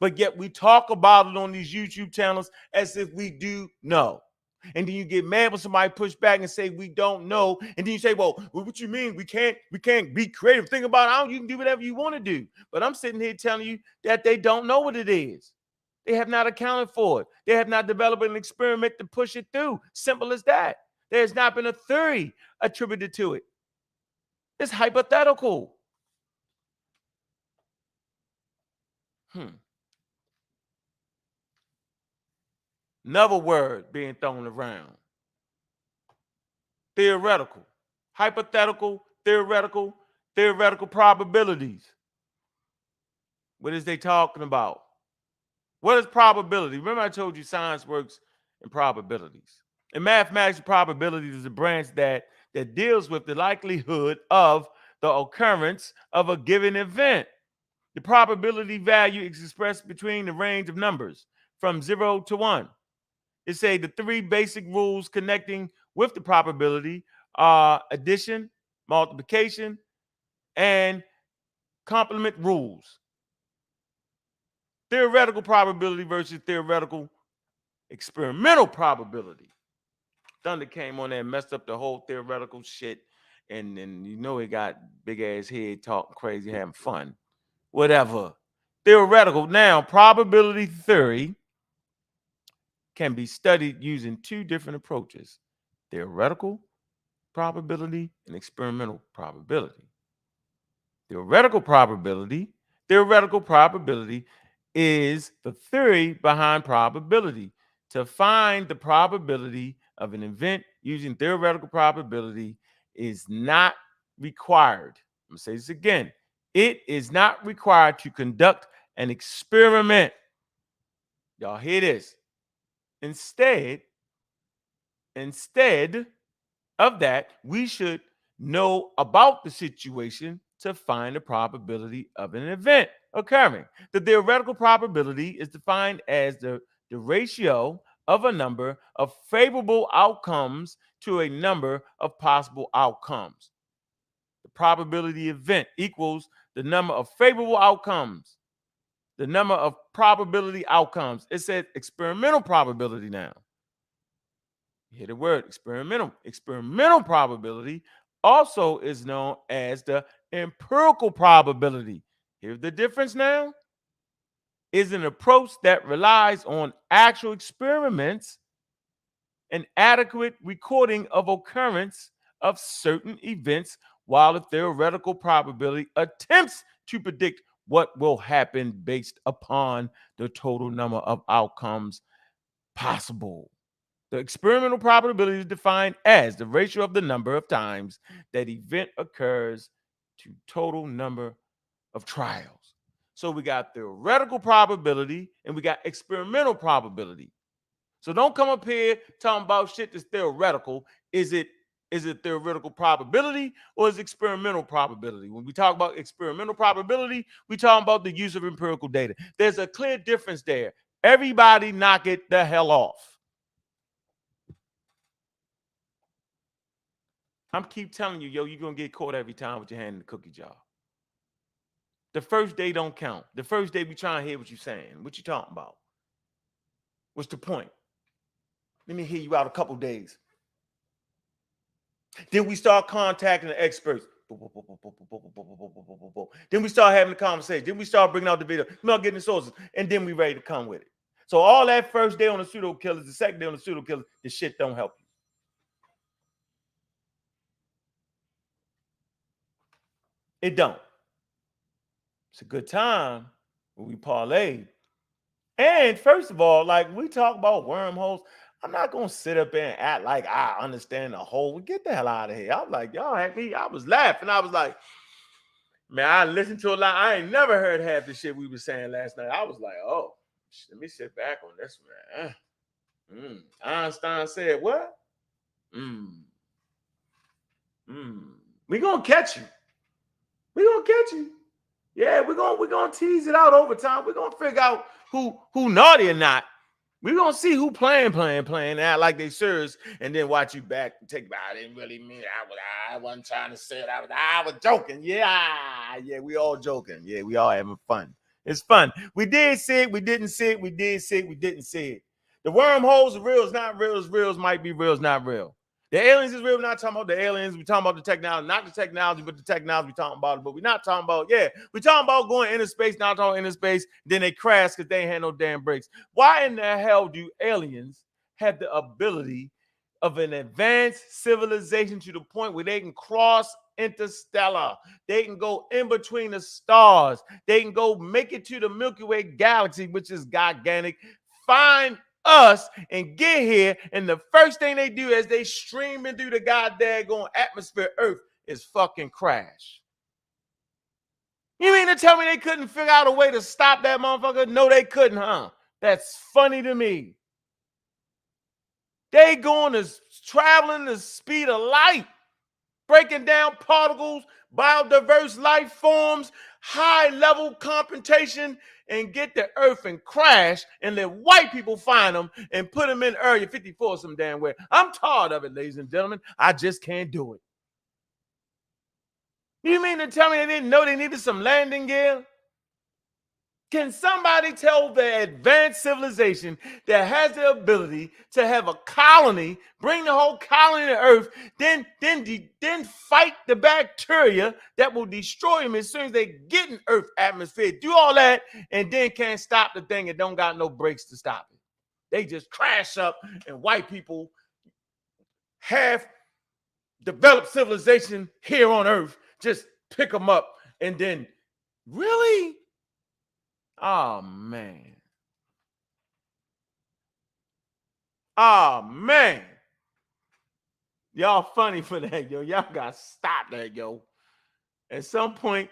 But yet we talk about it on these YouTube channels as if we do know. And then you get mad when somebody push back and say we don't know. And then you say, well, what you mean? We can't be creative. Think about how you can do whatever you want to do. But I'm sitting here telling you that they don't know what it is. They have not accounted for it. They have not developed an experiment to push it through. Simple as that. There has not been a theory attributed to it. It's hypothetical. Another word being thrown around. Theoretical. Hypothetical, theoretical probabilities. What is they talking about? What is probability? Remember I told you science works in probabilities. In mathematics, probabilities is a branch that deals with the likelihood of the occurrence of a given event. The probability value is expressed between the range of numbers from 0 to 1. It say the three basic rules connecting with the probability are addition, multiplication, and complement rules. Theoretical probability versus theoretical experimental probability. Thunder came on there and messed up the whole theoretical shit. And then you know he got big ass head talking crazy, having fun. Whatever. Theoretical. Now, probability theory can be studied using two different approaches: theoretical probability and experimental probability. Theoretical probability is the theory behind probability. To find the probability of an event using theoretical probability is not required. I'm going to say this again. It is not required to conduct an experiment. Y'all hear this? Instead of that, we should know about the situation to find the probability of an event occurring. The theoretical probability is defined as the ratio of a number of favorable outcomes to a number of possible outcomes. The probability event equals the number of favorable outcomes, the number of probability outcomes. It said experimental probability now. You hear the word experimental. Experimental probability also is known as the empirical probability. Here's the difference now. Is an approach that relies on actual experiments and adequate recording of occurrence of certain events, while the theoretical probability attempts to predict what will happen based upon the total number of outcomes possible. The experimental probability is defined as the ratio of the number of times that event occurs to total number of trials. So we got theoretical probability and we got experimental probability. So don't come up here talking about shit that's theoretical. Is it theoretical probability or is it experimental probability? When we talk about experimental probability, we talk about the use of empirical data. There's a clear difference there. Everybody knock it the hell off. I'm keep telling you, yo, you're going to get caught every time with your hand in the cookie jar. The first day don't count. The first day we trying to hear what you're saying. What you talking about? What's the point? Let me hear you out a couple days. Then we start contacting the experts. Then we start having the conversation. Then we start bringing out the video. We start getting the sources. And then we ready to come with it. So all that first day on the pseudo killers, the second day on the pseudo killers, the shit don't help you. It don't. It's a good time when we parlay. And first of all, like we talk about wormholes, I'm not going to sit up there and act like I understand the whole. Get the hell out of here. I was like, y'all had me. I was laughing. I was like, man, I listened to a lot. I ain't never heard half the shit we were saying last night. I was like, oh, let me sit back on this one. Einstein said what? We going to catch you. We going to catch you. Yeah, we're gonna tease it out over time. We're gonna figure out who naughty or not. We're gonna see who playing, act like they serious, and then watch you back and take. I didn't really mean it. I wasn't trying to say it. I was joking. Yeah, we all joking. Yeah, we all having fun. It's fun. We did say it, we didn't say it, we did say it, we didn't say it. The wormholes are real, it's not real, it's real, might be real, it's not real. The aliens is real. We're not talking about the aliens. We're talking about the technology, not the technology, but the technology we're talking about. But we're not talking about, we're talking about going into space, not talking into space. Then they crash because they ain't had no damn brakes. Why in the hell do aliens have the ability of an advanced civilization to the point where they can cross interstellar? They can go in between the stars. They can go make it to the Milky Way galaxy, which is gigantic. Find us and get here, and the first thing they do as they streaming through the goddamn atmosphere Earth is fucking crash. You mean to tell me they couldn't figure out a way to stop that motherfucker? No, they couldn't, huh? That's funny to me. They going to traveling the speed of light, breaking down particles, biodiverse life forms, high level computation, and get the Earth and crash and let white people find them and put them in Area 54 some damn way. I'm tired of it, ladies and gentlemen. I just can't do it. You mean to tell me they didn't know they needed some landing gear? Can somebody tell the advanced civilization that has the ability to have a colony, bring the whole colony to Earth, then fight the bacteria that will destroy them as soon as they get in Earth atmosphere, do all that, and then can't stop the thing and don't got no brakes to stop it? They just crash up, and white people have developed civilization here on Earth, just pick them up, and then, really? Oh, man. Oh, man. Y'all funny for that, yo. Y'all got to stop that, yo. At some point,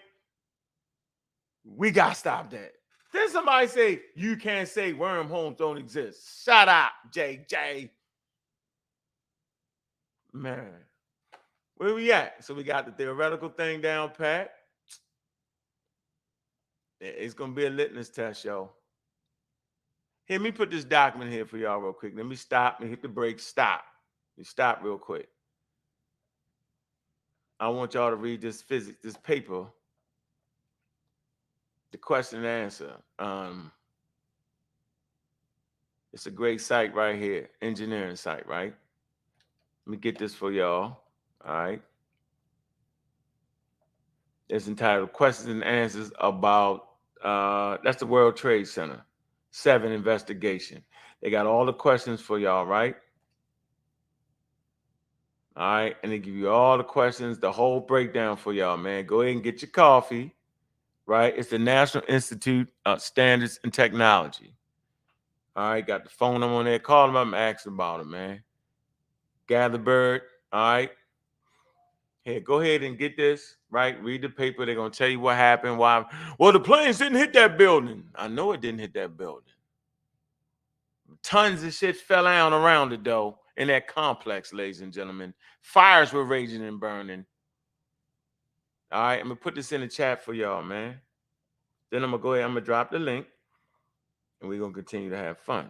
we got to stop that. Then somebody say, you can't say wormholes don't exist. Shut up, JJ. Man. Where we at? So we got the theoretical thing down pat. It's going to be a litmus test, yo. Here, let me put this document here for y'all real quick. Let me stop and hit the brakes. Stop. You stop real quick. I want y'all to read this paper. The question and answer. It's a great site right here. Engineering site, right? Let me get this for y'all. All right. It's entitled Questions and Answers about, that's the World Trade Center. 7 investigation. They got all the questions for y'all, right? All right. And they give you all the questions, the whole breakdown for y'all, man. Go ahead and get your coffee, right? It's the National Institute of Standards and Technology. All right. Got the phone number on there. Call them up and ask about it, man. Gather Bird. All right. Here, go ahead and get this, right? Read the paper. They're going to tell you what happened. Why? Well, the planes didn't hit that building. I know it didn't hit that building. Tons of shit fell down around it, though, in that complex, ladies and gentlemen. Fires were raging and burning. All right, I'm going to put this in the chat for y'all, man. Then I'm going to go ahead. I'm going to drop the link, and we're going to continue to have fun.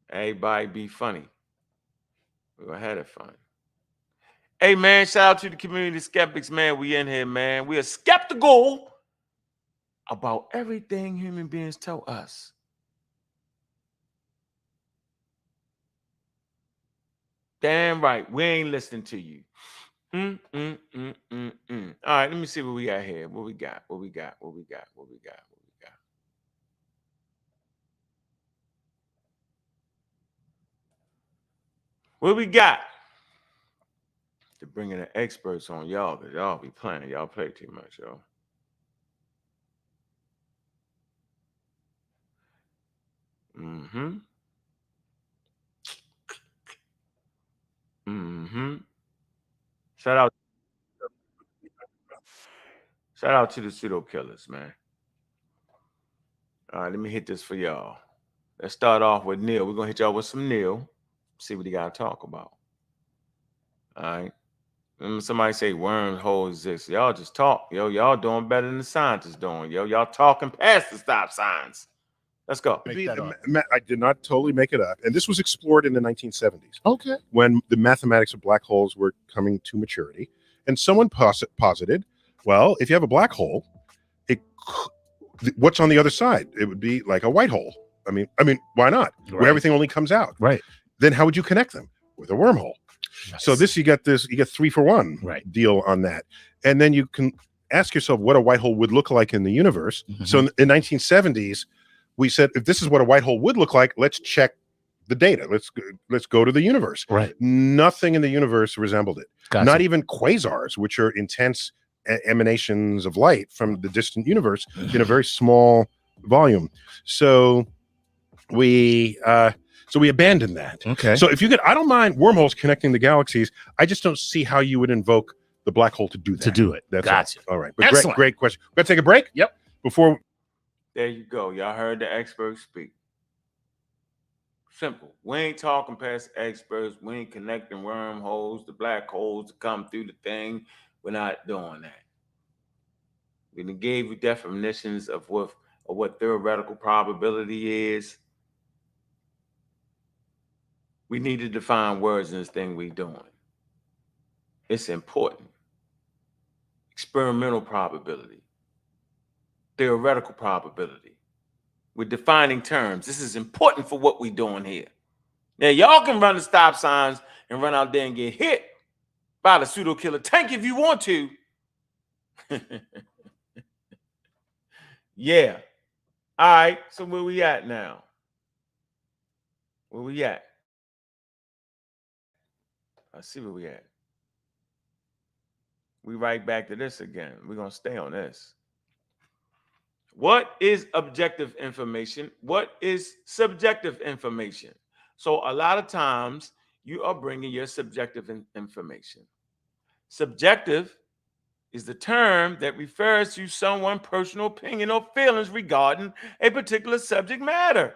Everybody be funny. We're going to have it fun. Hey, man, shout out to the community skeptics, man. We in here, man. We are skeptical about everything human beings tell us. Damn right. We ain't listening to you. All right, let me see what we got here. What we got? What we got? What we got? What we got? What we got? What we got? To bringing the experts on y'all, because y'all be playing. Y'all play too much, y'all. Shout out to the pseudo killers, man. All right, let me hit this for y'all. Let's start off with Neil. We're gonna hit y'all with some Neil. See what he got to talk about. All right. When somebody say wormhole exists, y'all just talk. Yo, y'all doing better than the scientists doing. Yo, y'all talking past the stop signs. Let's go. I did not totally make it up. And this was explored in the 1970s. Okay. When the mathematics of black holes were coming to maturity. And someone posited, well, if you have a black hole, what's on the other side? It would be like a white hole. I mean, why not? Right. Where everything only comes out. Right. Then how would you connect them? with a wormhole. Nice. So you get 3-for-1 deal on that. And then you can ask yourself what a white hole would look like in the universe. So in the 1970s, we said, if this is what a white hole would look like, let's check the data. Let's go to the universe. Right. Nothing in the universe resembled it. Gotcha. Not even quasars, which are intense emanations of light from the distant universe in a very small volume. So we abandoned that. Okay. So if you could, I don't mind wormholes connecting the galaxies. I just don't see how you would invoke the black hole to do that. That's gotcha. all right. But Excellent. great question. We're gonna take a break. Yep. There you go. Y'all heard the experts speak. Simple. We ain't talking past experts. We ain't connecting wormholes, the black holes to come through the thing. We're not doing that. We done gave you definitions of what theoretical probability is. We need to define words in this thing we doing. It's important. Experimental probability. Theoretical probability. We're defining terms. This is important for what we're doing here. Now, y'all can run the stop signs and run out there and get hit by the pseudo killer tank if you want to. Yeah. All right. So where we at now? Where we at? I see where we at. We right back to this again. We're going to stay on this. What is objective information? What is subjective information? So a lot of times you are bringing your subjective information. Subjective is the term that refers to someone's personal opinion or feelings regarding a particular subject matter.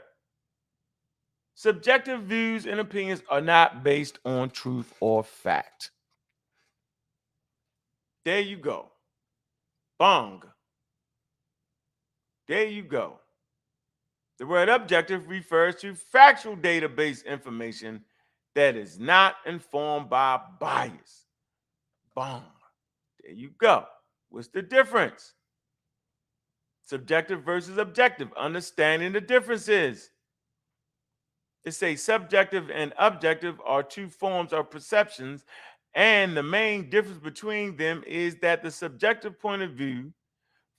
Subjective views and opinions are not based on truth or fact. There you go. Bong. There you go. The word objective refers to factual database information that is not informed by bias. Bong. There you go. What's the difference? Subjective versus objective. Understanding the differences. They say subjective and objective are two forms of perceptions, and the main difference between them is that the subjective point of view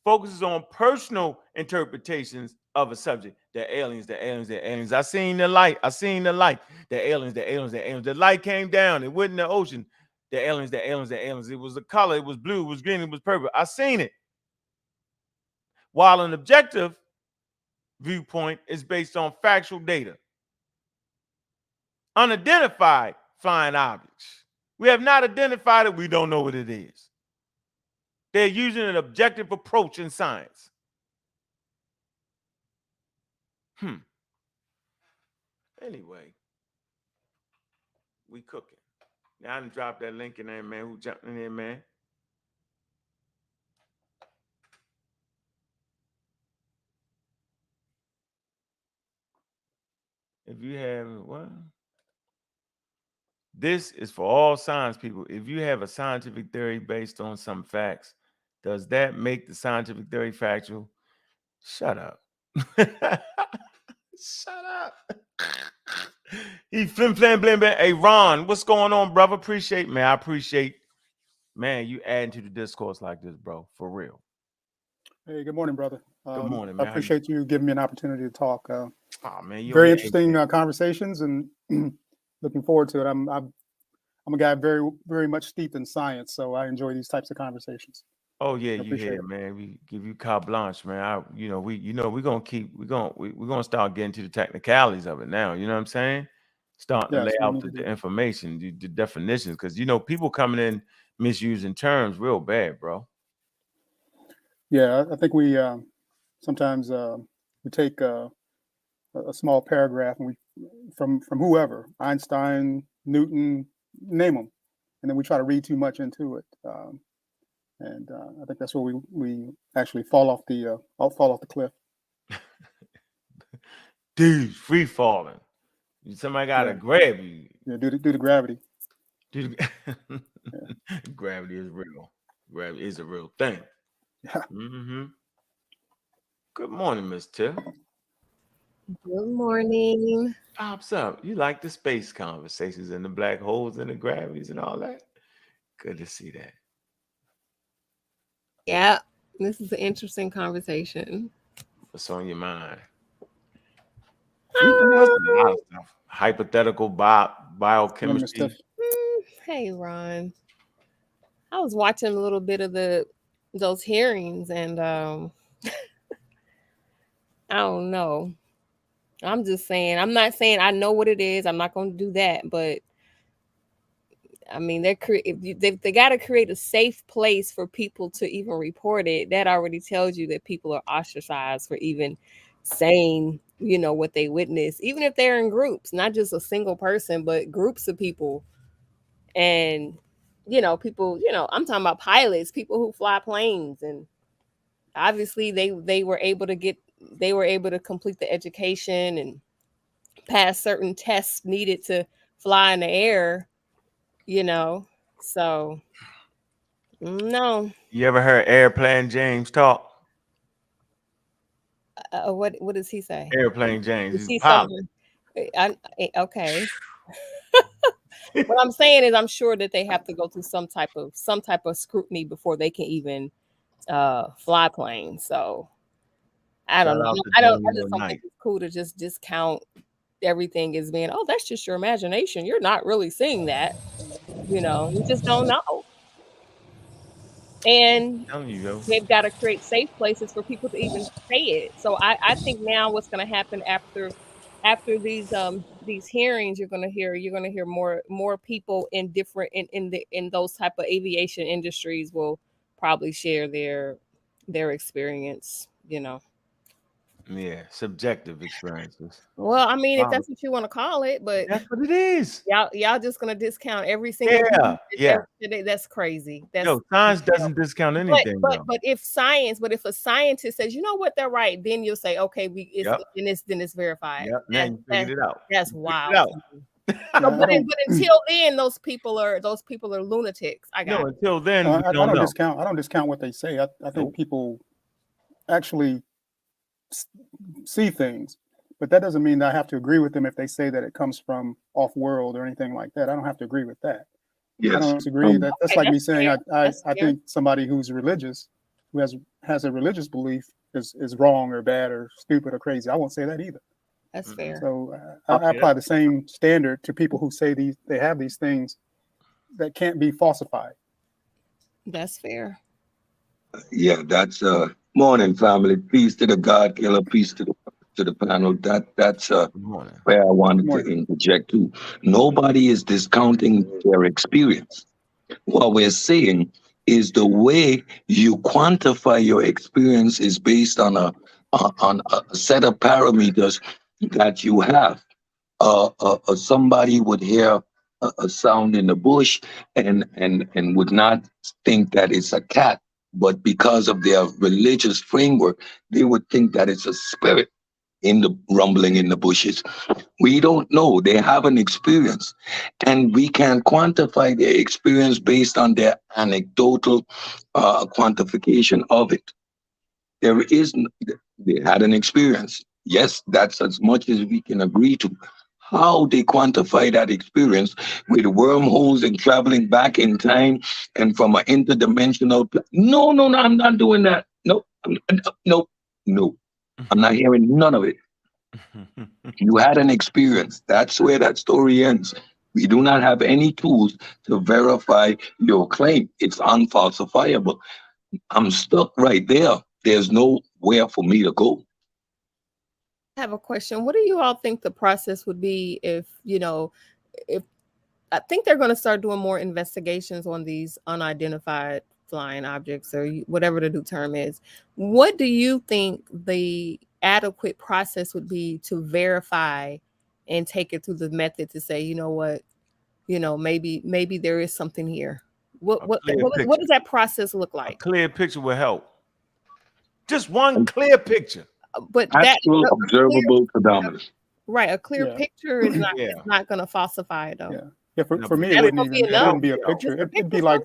focuses on personal interpretations of a subject. The aliens, the aliens, the aliens. I seen the light. I seen the light. The aliens, the aliens, the aliens. The light came down. It went in the ocean. The aliens, the aliens, the aliens. It was a color. It was blue. It was green. It was purple. I seen it. While an objective viewpoint is based on factual data. Unidentified flying objects. We have not identified it. We don't know what it is. They're using an objective approach in science. Anyway, we cooking. Now I done dropped that link in there, man. Who jumped in there, man? If you have what? This is for all science people. If you have a scientific theory based on some facts, does that make the scientific theory factual? Shut up. Shut up. He flim flam blam blam. Hey Ron, what's going on, brother? Appreciate, man. I appreciate, man, you adding to the discourse like this, bro. For real. Hey, good morning, brother. Good morning, man. I appreciate you giving me an opportunity to talk. Oh man, very interesting conversations, and looking forward to it. I'm a guy very, very much steeped in science, so I enjoy these types of conversations. Oh yeah, you hear, man. We give you carte blanche, man. We're gonna start getting to the technicalities of it now. You know what I'm saying? Starting to lay out the information, the definitions, because people coming in misusing terms real bad, bro. Yeah, I think we sometimes we take a small paragraph and we from whoever, Einstein, Newton, name them, and then we try to read too much into it. And I think that's where we actually fall off the cliff. Dude, free falling. Somebody gotta grab you. Yeah, due to gravity. Gravity is real. Gravity is a real thing. Yeah. Mm-hmm. Good morning, Miss Tiff. Good morning. Pops up. You like the space conversations and the black holes and the gravities and all that? Good to see that. Yeah, this is an interesting conversation. What's on your mind? We discussed a lot of stuff. Hypothetical biochemistry. Hey, Ron. I was watching a little bit of those hearings, and I don't know. I'm just saying. I'm not saying I know what it is. I'm not going to do that, but I mean, they got to create a safe place for people to even report it. That already tells you that people are ostracized for even saying, what they witness, even if they're in groups, not just a single person, but groups of people. And, people, I'm talking about pilots, people who fly planes. And obviously they were able to complete the education and pass certain tests needed to fly in the air, so no. You ever heard Airplane James talk? What does he say? Airplane James. Is he He's a pilot. okay. What I'm saying is, I'm sure that they have to go through some type of scrutiny before they can even fly planes. So I don't know. I just don't think it's cool to just discount everything as being, oh, that's just your imagination. You're not really seeing that. You just don't know. And they've got to create safe places for people to even say it. So I think now what's going to happen after these hearings, you're going to hear more people in different in those type of aviation industries will probably share their experience. Yeah, subjective experiences. Well, I mean, if that's what you want to call it, but that's what it is. Y'all just gonna discount every single that's crazy. Science doesn't discount anything. But if a scientist says, you know what, they're right, then you'll say, okay, then it's verified. Yep. Now you figured it out. That's wild. But until then, those people are lunatics. Until then, I don't discount what they say. I think people actually see things, but that doesn't mean that I have to agree with them if they say that it comes from off world or anything like that. I don't have to agree with that. Yes. I don't disagree. That's like me saying I think somebody who's religious, who has a religious belief is wrong or bad or stupid or crazy. I won't say that either. That's fair. So I apply the same standard to people who say they have these things that can't be falsified. That's fair. Yeah, that's morning, family. Peace to the God Killer. Peace to the panel. That's where I wanted to interject too. Nobody is discounting their experience. What we're saying is the way you quantify your experience is based on a set of parameters that you have. Somebody would hear a sound in the bush and would not think that it's a cat, but because of their religious framework, they would think that it's a spirit in the rumbling in the bushes. We don't know. They have an experience, and we can quantify their experience based on their anecdotal quantification of it. They had an experience. Yes, that's as much as we can agree to. How they quantify that experience with wormholes and traveling back in time and from an interdimensional. No, I'm not doing that. No. I'm not hearing none of it. You had an experience. That's where that story ends. We do not have any tools to verify your claim. It's unfalsifiable. I'm stuck right there. There's nowhere for me to go. I have a question. What do you all think the process would be if I think they're going to start doing more investigations on these unidentified flying objects or whatever the new term is. What do you think the adequate process would be to verify and take it through the method to say, you know what, maybe there is something here? What does that process look like? A clear picture will help. Just one clear picture. But actual observable phenomena. Right, a clear picture is not going to falsify it though. Yeah, for me, it wouldn't be a picture. It'd be like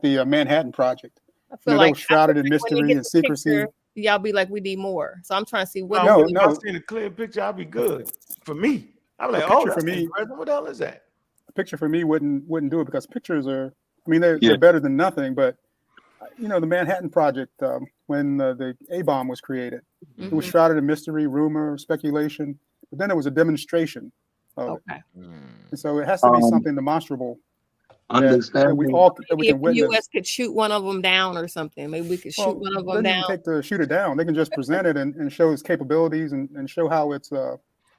the Manhattan Project. I feel like they were shrouded in mystery and secrecy. y'all be like, we need more. So I'm trying to see what. No, if I seen a clear picture, I'll be good. For me, I'm like, oh, for me, what the hell is that? A picture for me wouldn't do it because pictures are. I mean, they're better than nothing. But you know, the Manhattan Project, when the A-bomb was created, it was shrouded in mystery, rumor, speculation. But then it was a demonstration of it. And so it has to be something demonstrable. That we can witness. The U.S. could shoot one of them down or something. Maybe we could shoot one of them down. Take the shoot it down. They can just present it and show its capabilities and show how it's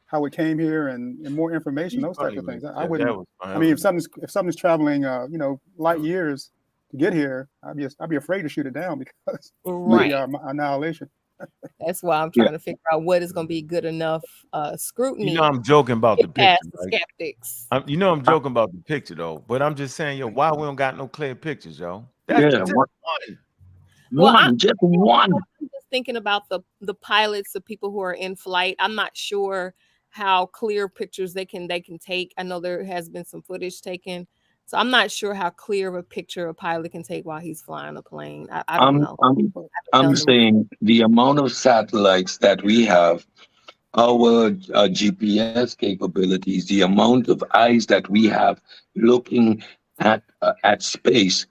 how it came here and more information. Those types of things. I wouldn't. I mean, if something's traveling, you know, light years to get here, I'd be afraid to shoot it down because annihilation. That's why I'm trying to figure out what is going to be good enough scrutiny. You know, I'm joking about the picture. Skeptics. You know, I'm joking about the picture though, but I'm just saying, yo, why we don't got no clear pictures, yo? That's just one. Just one. I'm just thinking about the pilots, the people who are in flight. I'm not sure how clear pictures they can take. I know there has been some footage taken. So I'm not sure how clear of a picture a pilot can take while he's flying a plane. I don't know. I'm saying the amount of satellites that we have, our GPS capabilities, the amount of eyes that we have looking at space,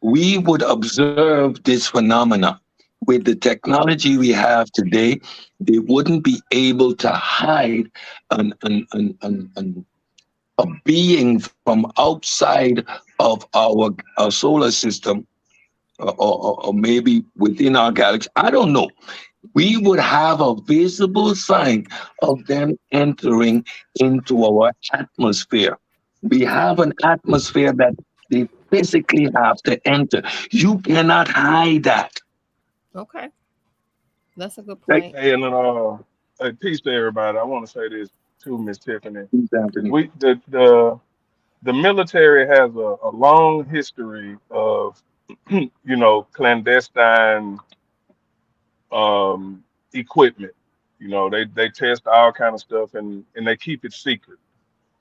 we would observe this phenomena. With the technology we have today, they wouldn't be able to hide a being from outside of our solar system, or maybe within our galaxy. I don't know. We would have a visible sign of them entering into our atmosphere. We have an atmosphere that they physically have to enter. You cannot hide that. Okay. That's a good point. Hey, and peace to everybody. I want to say this too, Miss Tiffany. The military has a long history of you know, clandestine equipment. You know, they test all kind of stuff and they keep it secret.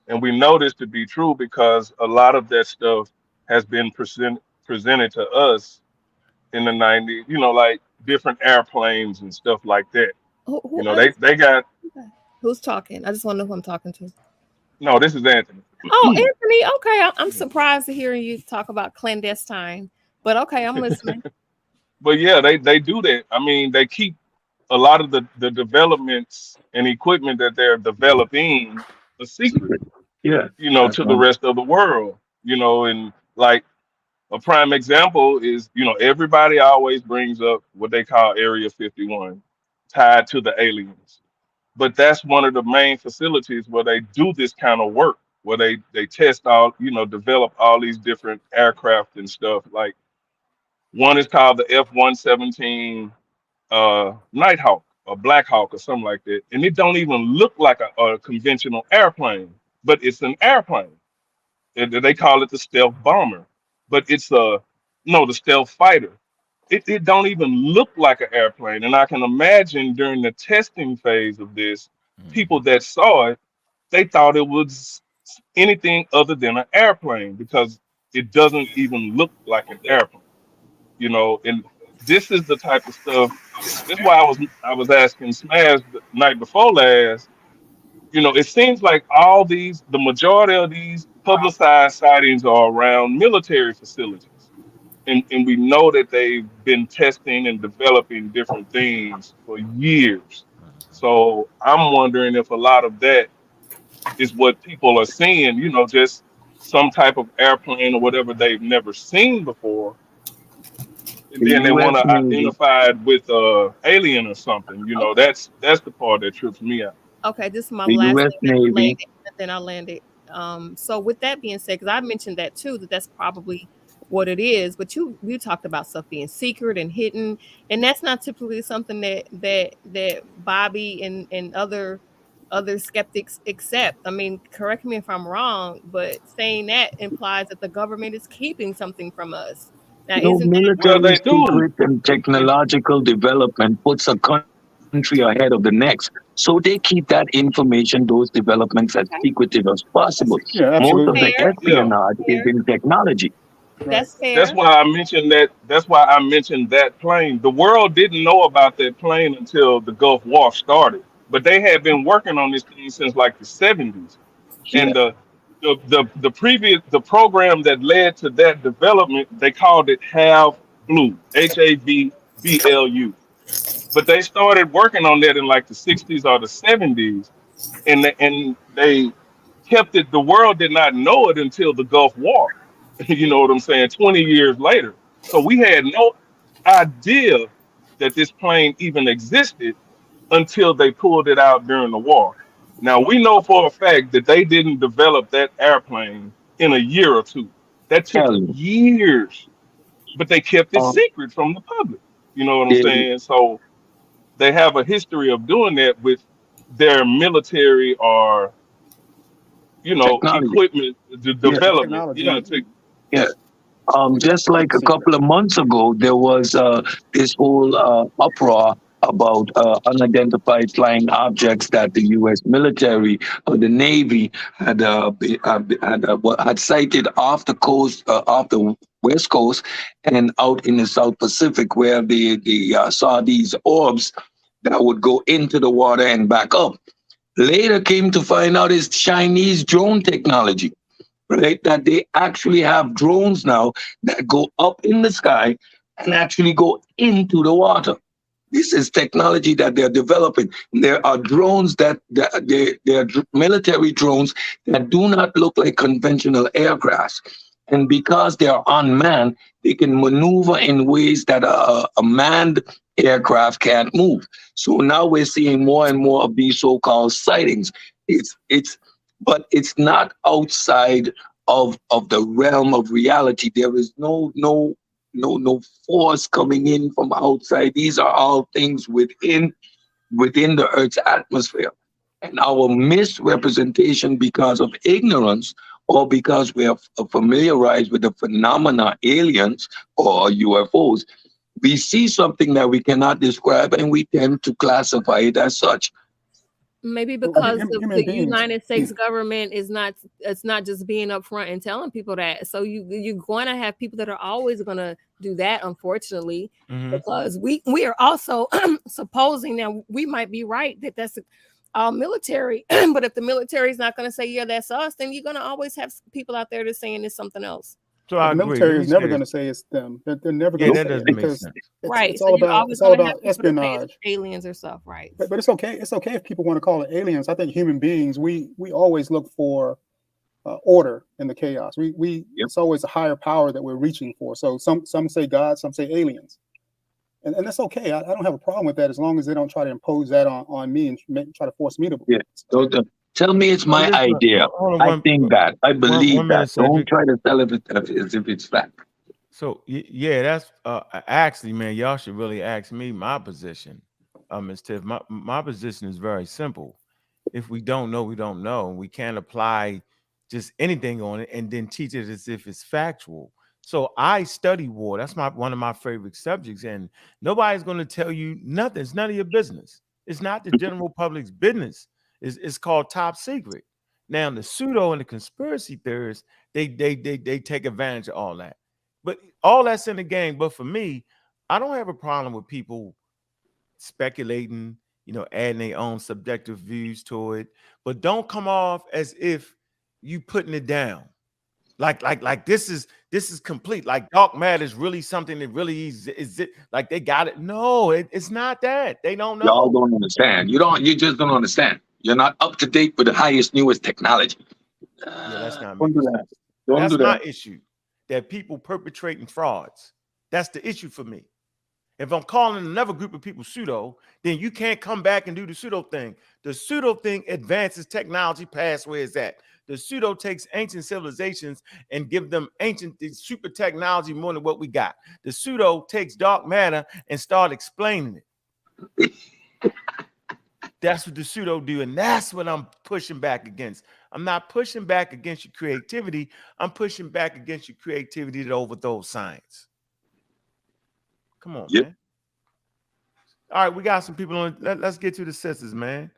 And we know this to be true because a lot of that stuff has been presented to us in the 90s, you know, like different airplanes and stuff like that. You know, they got. Who's talking? I just want to know who I'm talking to. No, this is Anthony. Oh, Anthony. Okay. I'm surprised to hear you talk about clandestine, but okay, I'm listening. But yeah, they do that. I mean, they keep a lot of the developments and equipment that they're developing a secret. Yeah. You know, to the rest of the world. You know, and like a prime example is, you know, everybody always brings up what they call Area 51, tied to the aliens. But that's one of the main facilities where they do this kind of work, where they test all, you know, develop all these different aircraft and stuff. Like one is called the F-117 Nighthawk or Black Hawk or something like that. And it don't even look like a conventional airplane, but it's an airplane. They call it the stealth bomber, but it's the stealth fighter. It don't even look like an airplane. And I can imagine during the testing phase of this, people that saw it, they thought it was anything other than an airplane because it doesn't even look like an airplane. You know, and this is the type of stuff. This is why I was asking Smash the night before last. You know, it seems like the majority of these publicized sightings are around military facilities. And we know that they've been testing and developing different things for years. So I'm wondering if a lot of that is what people are seeing, you know, just some type of airplane or whatever they've never seen before. And then they want to identify it with alien or something. You know, that's the part that trips me out. Okay, this is my last thing, then I'll land it. So with that being said, because I mentioned that too, that's probably what it is. But you talked about stuff being secret and hidden, and that's not typically something that Bobby and other skeptics accept. I mean, correct me if I'm wrong, but saying that implies that the government is keeping something from us. Now, military secret and technological development puts a country ahead of the next. So they keep that information, those developments as secretive as possible. Yeah, most of the espionage is in technology. That's fair. That's why I mentioned that. That's why I mentioned that plane. The world didn't know about that plane until the Gulf War started, but they had been working on this thing since like the 70s. Yeah. And the program that led to that development, they called it Have Blue, HAVBLU. But they started working on that in like the 60s or the 70s, and they kept it. The world did not know it until the Gulf War. You know what I'm saying? 20 years later. So we had no idea that this plane even existed until they pulled it out during the war. Now we know for a fact that they didn't develop that airplane in a year or two. That took Tell you. years, but they kept it Um, secret from the public. You know what I'm yeah, saying? So they have a history of doing that with their military or technology. equipment Yeah, development. Technology. Yeah, yeah. We just Just keep like it a secret. couple of months ago, there was this whole uproar about unidentified flying objects that the U.S. military or the Navy had sighted off the coast, off the West Coast, and out in the South Pacific, where they saw these orbs that would go into the water and back up. Later, came to find out it's Chinese drone technology, right? That they actually have drones now that go up in the sky and actually go into the water. This is technology that they're developing. There are drones they're military drones that do not look like conventional aircrafts. And because they're unmanned, they can maneuver in ways that a manned aircraft can't move. So now we're seeing more and more of these so-called sightings. But it's not outside of the realm of reality. There is no force coming in from outside. These are all things within the Earth's atmosphere. And our misrepresentation because of ignorance or because we are familiarized with the phenomena aliens or UFOs, we see something that we cannot describe and we tend to classify it as such. Maybe Well, because human the beings. United States government is not, it's not just being upfront and telling people that. So you're going to have people that are always going to do that, unfortunately, because we are also supposing that we might be right that that's our military. But if the military is not going to say, yeah, that's us, then you're going to always have people out there that's saying it's something else. So The I agree. military Let me is never say going to this. say it's them. They're never Yeah, going to that say doesn't it make because sense. Right. it's So all you're about always it's all going to have about people that say espionage. it's aliens or stuff, right? But it's okay. It's okay if people want to call it aliens. I think human beings, we always look for order in the chaos. It's always a higher power that we're reaching for. So some say God, some say aliens, and that's okay. I don't have a problem with that as long as they don't try to impose that on me and try to force me to believe. Yeah. So tell me it's my idea. I think that. I believe one that. minute, Don't Cedric. try to tell it as if it's fact. So yeah, that's actually, man, y'all should really ask me my position. Ms. Tiff, my position is very simple. If we don't know, we don't know. We can't apply just anything on it and then teach it as if it's factual. So I study war. That's one of my favorite subjects, and nobody's going to tell you nothing. It's none of your business. It's not the general public's business. It's called top secret. Now the pseudo and the conspiracy theorists, they take advantage of all that. But all that's in the game. But for me, I don't have a problem with people speculating, adding their own subjective views to it. But don't come off as if you putting it down. Like this is complete. Like dark matter is really something that really is it like they got it. No, it's not that. They don't know. Y'all don't understand. You just don't understand. You're not up to date with the highest, newest technology. Yeah, that's not Don't do making that. sense. Don't That's do my that. issue. That people perpetrating frauds. That's the issue for me. If I'm calling another group of people pseudo, then you can't come back and do the pseudo thing. The pseudo thing advances technology past where it's at. The pseudo takes ancient civilizations and give them ancient super technology more than what we got. The pseudo takes dark matter and start explaining it. That's what the pseudo do, and that's what I'm pushing back against. I'm not pushing back against your creativity. I'm pushing back against your creativity that overthrows science. Come on, man. All right, we got some people on. Let's get to the sisters, man.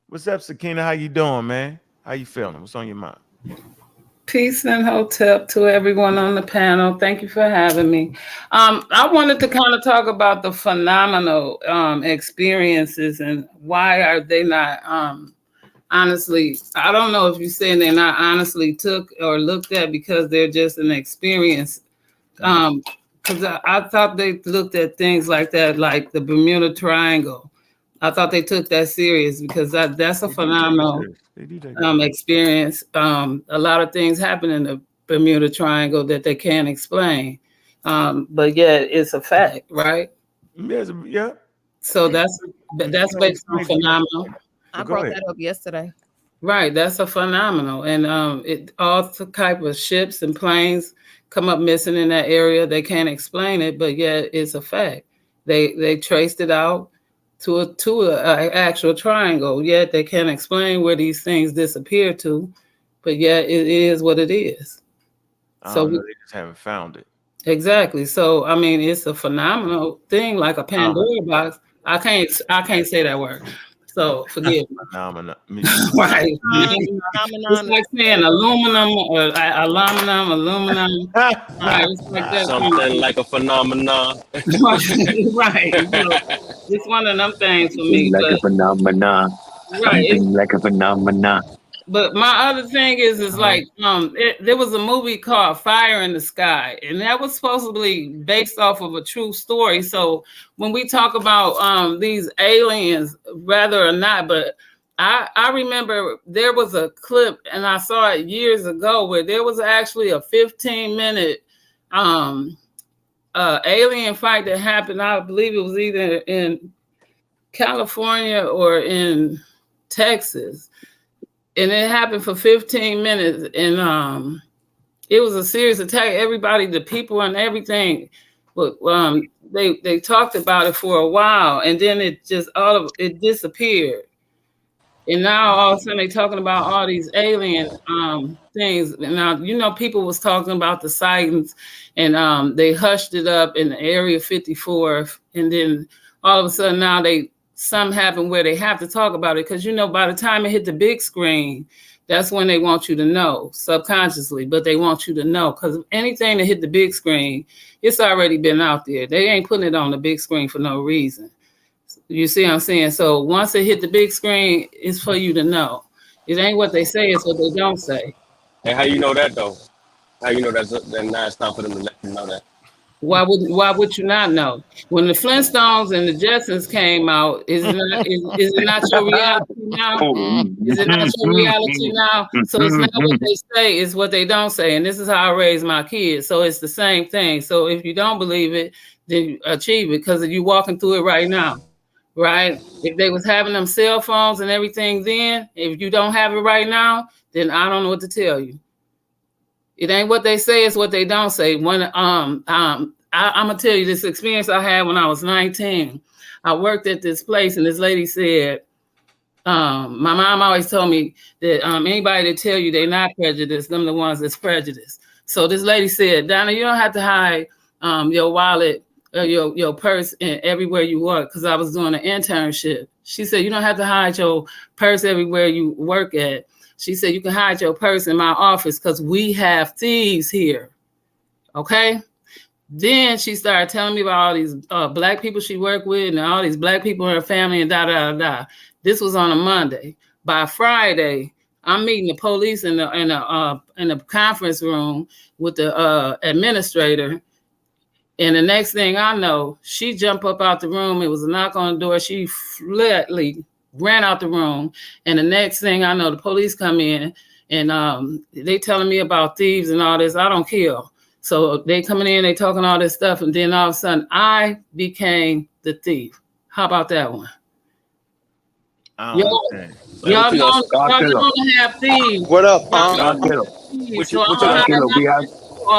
What's up, Sakina? How you doing, man? How you feeling? What's on your mind? Peace and hotep to everyone on the panel. Thank you for having me. I wanted to kind of talk about the phenomenal experiences and why are they not honestly, I don't know if you're saying they're not honestly took or looked at because they're just an experience. Because I thought they looked at things like that, like the Bermuda Triangle. I thought they took that serious because that's a phenomenal experience. A lot of things happen in the Bermuda Triangle that they can't explain, but yet it's a fact, right? Yeah. So that's based on phenomenal. I brought that up yesterday. Right, that's a phenomenal, and it all type of ships and planes come up missing in that area. They can't explain it, but yet it's a fact. They traced it out to a actual triangle. Yet they can't explain where these things disappear to, but yet it is what it is. So they just haven't found it. Exactly. So I mean, it's a phenomenal thing, like a Pandora box. I can't say that word. So forgive me. Phenomenon. Right. It's like saying aluminum or aluminum. Right. It's like that. Something like a phenomenon. Right. It's one of them things for me. Like a phenomenon. Right. Something like a phenomenon. But my other thing is like there was a movie called Fire in the Sky, and that was supposedly based off of a true story. So when we talk about these aliens, whether or not, but I remember there was a clip, and I saw it years ago, where there was actually a 15-minute alien fight that happened. I believe it was either in California or in Texas. And it happened for 15 minutes, and it was a serious attack. Everybody, the people and everything, but they talked about it for a while, and then it just it disappeared. And now all of a sudden they're talking about all these alien things. And now people was talking about the sightings, and they hushed it up in the Area 54, and then all of a sudden now something happened where they have to talk about it because by the time it hit the big screen, that's when they want you to know subconsciously, but they want you to know because anything that hit the big screen, it's already been out there. They ain't putting it on the big screen for no reason. You see what I'm saying? So once it hit the big screen, it's for you to know. It ain't what they say, it's what they don't say. And how you know that though? How you know that now it's time for them to let you know that? Why would you not know? When the Flintstones and the Jetsons came out, is it not your reality now? Is it not your reality now? So it's not what they say, it's what they don't say. And this is how I raise my kids. So it's the same thing. So if you don't believe it, then you achieve it because you're walking through it right now. Right? If they was having them cell phones and everything then, if you don't have it right now, then I don't know what to tell you. It ain't what they say, it's what they don't say. When I'm gonna tell you this experience I had when I was 19. I worked at this place, and this lady said, my mom always told me that anybody that tell you they're not prejudiced, them the ones that's prejudiced. So this lady said, Donna, you don't have to hide your wallet or your purse everywhere you work, because I was doing an internship. She said, you don't have to hide your purse everywhere you work at. She said, you can hide your purse in my office because we have thieves here. Okay? Then she started telling me about all these black people she worked with and all these black people in her family and da. This was on a Monday. By Friday, I'm meeting the police in the conference room with the administrator. And the next thing I know, she jumped up out the room. It was a knock on the door. She flatly ran out the room. And the next thing I know, the police come in and they telling me about thieves and all this. I don't kill. So they coming in, they talking all this stuff. And then all of a sudden I became the thief. How about that one? Y'all gonna have thieves. What up,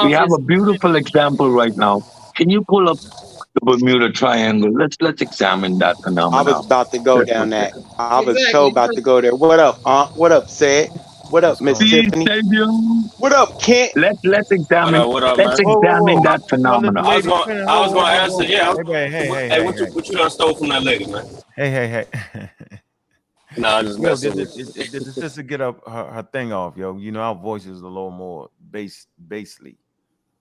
we have a beautiful example right now. Can you pull up the Bermuda Triangle? Let's examine that phenomenon. I was about to go down that. I was so about to go there. What up, What up, Sid? What up, Miss Tiffany? What up, Kent? Let's examine. Let's examine that phenomenon. I was gonna answer. Yeah. Hey, what you done stole from that lady, man? Hey. Nah, I'm just Yo, messing did with you. the sister get up her thing off, yo? You know, our voice is a little more basely.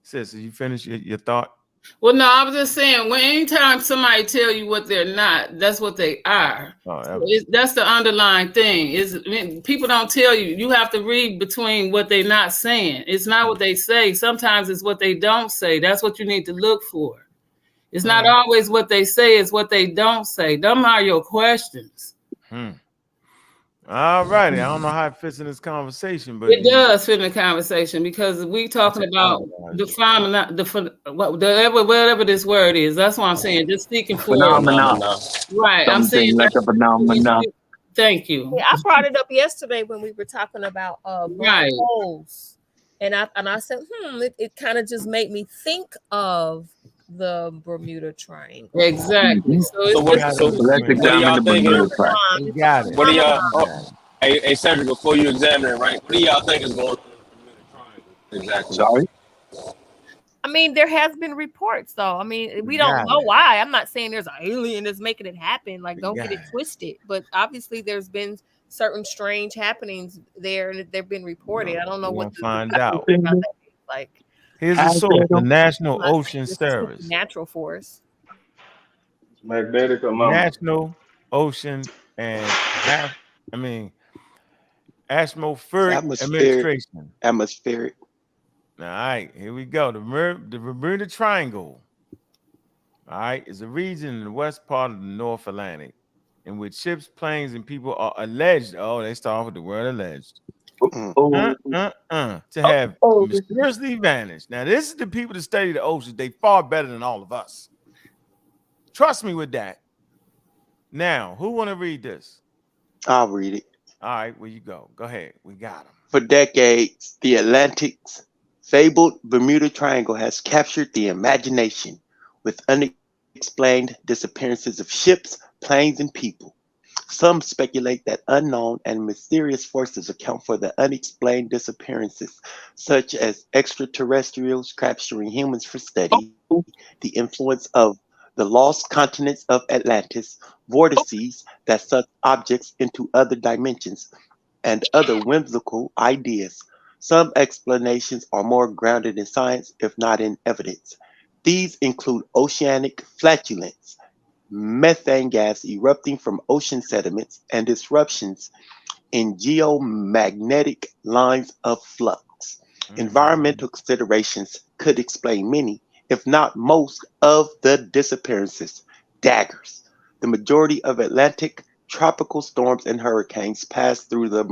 Sis, you finish your thought? Well, no, I was just saying, when anytime somebody tell you what they're not, that's what they are. So that's the underlying thing. People don't tell you. You have to read between what they're not saying. It's not what they say. Sometimes it's what they don't say. That's what you need to look for. It's not always what they say. It's what they don't say. Them are your questions. All righty. I don't know how it fits in this conversation, but It does fit in the conversation because we talking about whatever this word is. That's what I'm saying. Just speaking for Phenomena. right. I'm saying Something like a phenomena. Thank you. Yeah, I brought it up yesterday when we were talking about black Right. holes, and I said, it kind of just made me think of the Bermuda Triangle. Exactly. So What Let's do y'all examine the think? Bermuda Triangle. You got it. What do y'all? Hey, Cedric, before you examine it, right? What do y'all think is going on in the Bermuda Triangle? Exactly. Sorry? I mean, there has been reports, though. I mean, we don't know why. I'm not saying there's an alien that's making it happen. Like, don't get it twisted. But obviously, there's been certain strange happenings there, and they've been reported. I don't know what to find out. Like, Here's the source: the National Ocean Service. Natural force. Magnetic amount. National Ocean and Atmospheric Administration. Atmospheric. All right, here we go. The Bermuda Triangle. All right, is a region in the west part of the North Atlantic in which ships, planes, and people are alleged. Oh, they start with the word alleged. To have mysteriously vanished. Now, this is the people that study the oceans. They far better than all of us. Trust me with that. Now, who want to read this? I'll read it. All right, where you go? Go ahead. We got them. For decades, the Atlantic's fabled Bermuda Triangle has captured the imagination with unexplained disappearances of ships, planes, and people. Some speculate that unknown and mysterious forces account for the unexplained disappearances, such as extraterrestrials capturing humans for study, the influence of the lost continents of Atlantis, vortices that suck objects into other dimensions, and other whimsical ideas. Some explanations are more grounded in science, if not in evidence. These include oceanic flatulence, methane gas erupting from ocean sediments, and disruptions in geomagnetic lines of flux. Environmental considerations could explain many, if not most, of the disappearances. Daggers. The majority of Atlantic tropical storms and hurricanes pass through the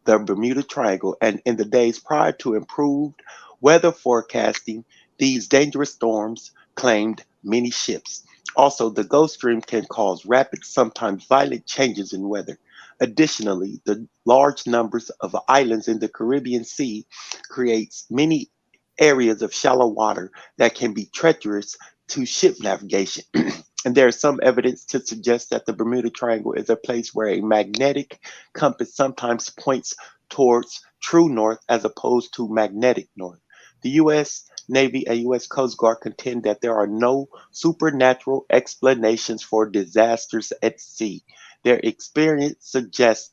Bermuda Triangle, and in the days prior to improved weather forecasting, these dangerous storms claimed many ships. Also, the Gulf Stream can cause rapid, sometimes violent changes in weather. Additionally, the large numbers of islands in the Caribbean Sea creates many areas of shallow water that can be treacherous to ship navigation. And there is some evidence to suggest that the Bermuda Triangle is a place where a magnetic compass sometimes points towards true north as opposed to magnetic north. The U.S. Navy and U.S. Coast Guard contend that there are no supernatural explanations for disasters at sea. Their experience suggests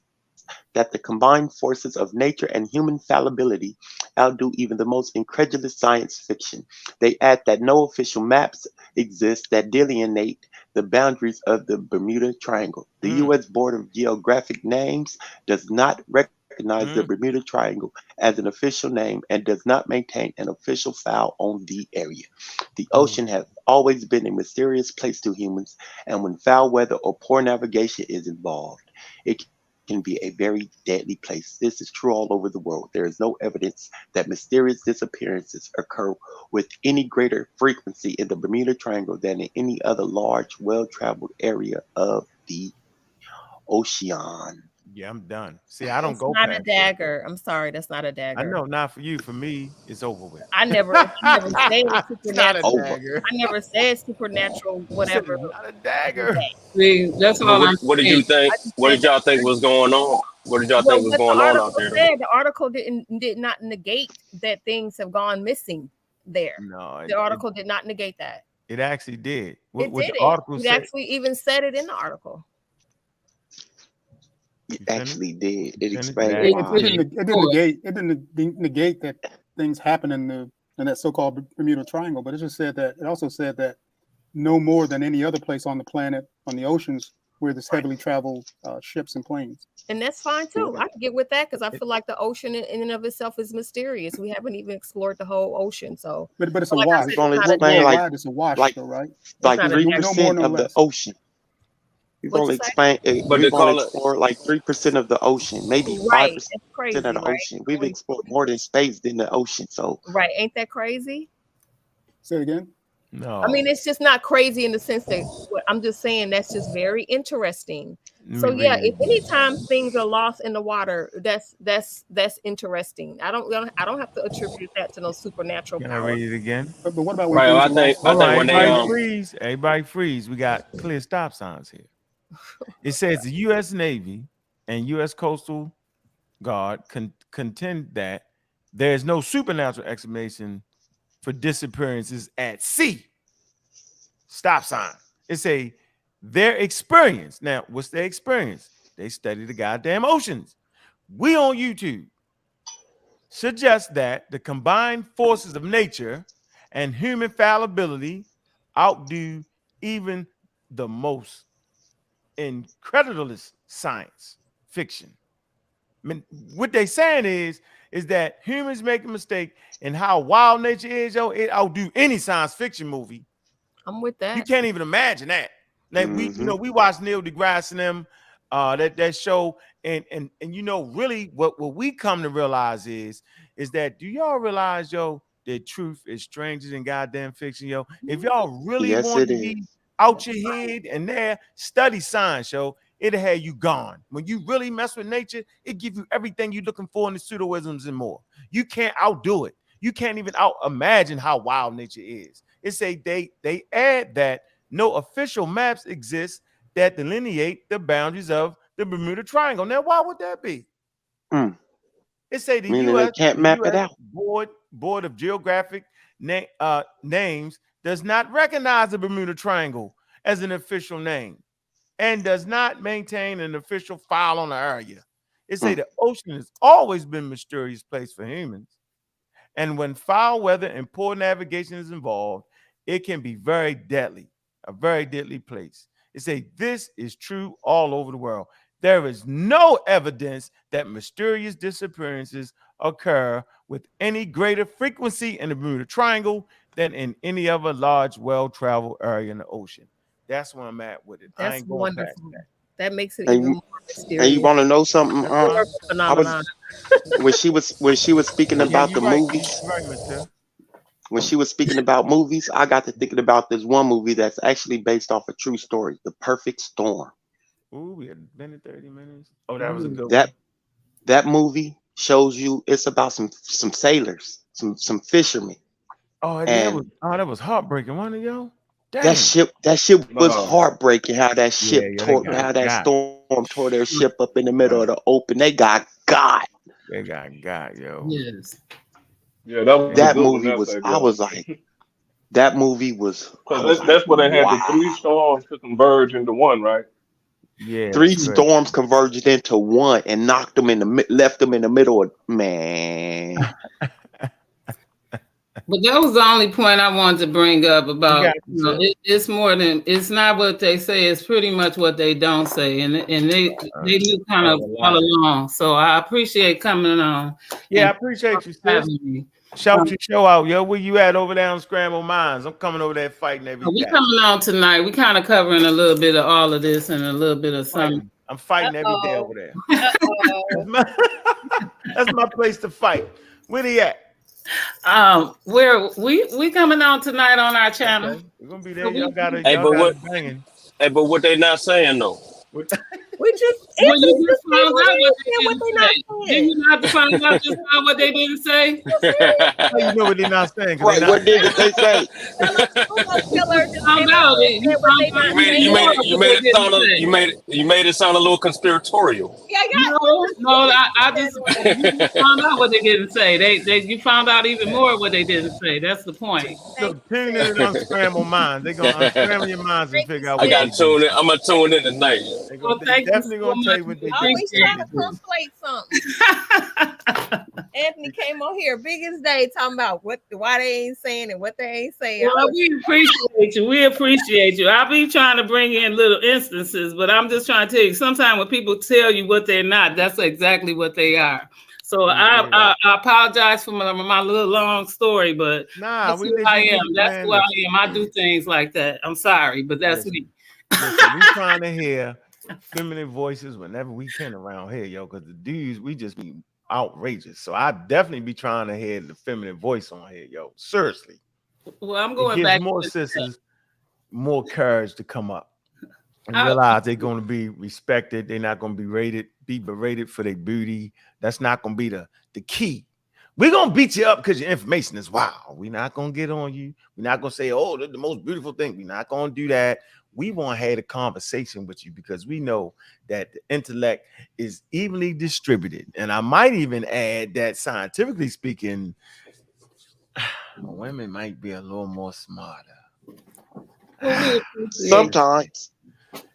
that the combined forces of nature and human fallibility outdo even the most incredulous science fiction. They add that no official maps exist that delineate the boundaries of the Bermuda Triangle. The U.S. Board of Geographic Names does not recognize the Bermuda Triangle as an official name and does not maintain an official file on the area. The ocean has always been a mysterious place to humans, and when foul weather or poor navigation is involved, it can be a very deadly place. This is true all over the world. There is no evidence that mysterious disappearances occur with any greater frequency in the Bermuda Triangle than in any other large, well-traveled area of the ocean. Yeah, I'm done. See, I don't It's go not past a dagger. I'm sorry, that's not a dagger. I know, not for you. For me, it's over with. I never said supernatural. Dagger. I never said supernatural. Whatever. Not a dagger. See, that's all I'm What did saying. you think? What did y'all think was going on? What did y'all think was What going the on article out there? said, the article did not negate that things have gone missing there. No, The article did not negate that. it actually did. It What did the article it said. actually even said it in the article. It actually did. It It, explained it, why. it didn't negate that things happen in that so-called Bermuda Triangle, but it just said that it also said that no more than any other place on the planet, on the oceans, where there's heavily traveled ships and planes. And that's fine too. I can get with that because I feel like the ocean in and of itself is mysterious. We haven't even explored the whole ocean. So, but it's a like wash. We've only explained It's a wash, though, right? Like not a 3% of the ocean. We've What'd only you say? explained. But they We've only call it explored like 3% of the ocean, maybe Right. 5% That's of crazy, the right? ocean. We've explored more than space than the ocean. So Right. Ain't that crazy? Say it again. No. I mean, it's just not crazy in the sense that I'm just saying that's just very interesting. So yeah, if anytime things are lost in the water, that's interesting. I don't have to attribute that to no supernatural Can I power. read it again? But what about when right. things I are think lost? when they freeze. Everybody freeze. We got clear stop signs here. It says the U.S. Navy and U.S. Coastal Guard contend that there is no supernatural explanation for disappearances at sea. Stop sign. It's their experience. Now, what's their experience? They study the goddamn oceans. We on YouTube suggest that the combined forces of nature and human fallibility outdo even the most incredulous science fiction. I mean, what they saying is that humans make a mistake in how wild nature is, yo. It outdo any science fiction movie. I'm with that. You can't even imagine that. Like we watched Neil deGrasse and them, that show, and really what we come to realize is that, do y'all realize, yo, that truth is stranger than goddamn fiction, yo? If y'all really want to be out your head and there, study science, yo. It'll have you gone. When you really mess with nature, it gives you everything you're looking for in the pseudoisms and more. You can't outdo it. You can't even out imagine how wild nature is. It's they add that no official maps exist that delineate the boundaries of the Bermuda Triangle. Now, why would that be? It say the U.S. can't map it out. Board of Geographic Names does not recognize the Bermuda Triangle as an official name and does not maintain an official file on the area. It say the ocean has always been a mysterious place for humans. And when foul weather and poor navigation is involved, it can be very deadly, a very deadly place. It say this is true all over the world. There is no evidence that mysterious disappearances occur with any greater frequency in the Bermuda Triangle than in any other large, well-traveled area in the ocean. That's where I'm at with it. That's I ain't going wonderful. past that. That makes it even more mysterious. And you want to know something? Phenomenon. When she was speaking about the movies. Right, mister. When she was speaking about movies, I got to thinking about this one movie that's actually based off a true story, The Perfect Storm. Ooh, we had been in 30 minutes. Oh, that was a good one. That movie shows you it's about some sailors, some fishermen. Oh, that was heartbreaking, wasn't it, yo? Damn. That ship was heartbreaking. How that ship storm tore their ship up in the middle of the open. They got got. They got, yo. Yes. Yeah, that movie was. I was like, that movie was. That's where they had the 3 storms to converge into one, right? Yeah. 3 storms converged into one and left them in the middle of man. But that was the only point I wanted to bring up about. It's more than, it's not what they say. It's pretty much what they don't say, and they do kind of follow along. So I appreciate coming on. Yeah, I appreciate you, sis. Shout your show out, yo. Where you at over there on Scramble Minds? I'm coming over there fighting every day. We coming on tonight. We kind of covering a little bit of all of this and a little bit of something. I'm fighting every day over there. That's my place to fight. Where they at? Where we coming on tonight on our channel. Okay. We're gonna be there. Y'all gotta banging. Hey, but what they not saying though? We just found out what they not saying. Did you not find out just now what they didn't say? How you know what they're not saying? Right, what did they say? You made it sound a little conspiratorial. Yeah. No, I just found out what they didn't say. You found out even more what they didn't say. That's the point. So tune in and unscramble minds. They're gonna unscramble your minds and figure out. I gotta tune in. I'm gonna tune in tonight. Well, thank definitely gonna tell you what they Always trying to do. conflate something. Anthony came on here biggest day talking about why they ain't saying and what they ain't saying. Well, we appreciate you. We appreciate you. I'll be trying to bring in little instances, but I'm just trying to tell you, sometimes when people tell you what they're not, that's exactly what they are. So I apologize for my little long story, but that's who I am. That's who I am. I do things like that. I'm sorry, but that's me. Listen, we trying to hear feminine voices whenever we can around here, yo, because the dudes, we just be outrageous. So I definitely be trying to hear the feminine voice on here, yo. Seriously. Well, I'm going it gives back more to sisters more courage to come up and realize they're going to be respected. They're not going to be berated for their beauty. That's not going to be the key. We're going to beat you up because your information is wild. We're not going to get on you. We're not going to say, oh, that's the most beautiful thing. We're not going to do that. We want to have a conversation with you because we know that the intellect is evenly distributed. And I might even add that scientifically speaking, women might be a little more smarter. Sometimes.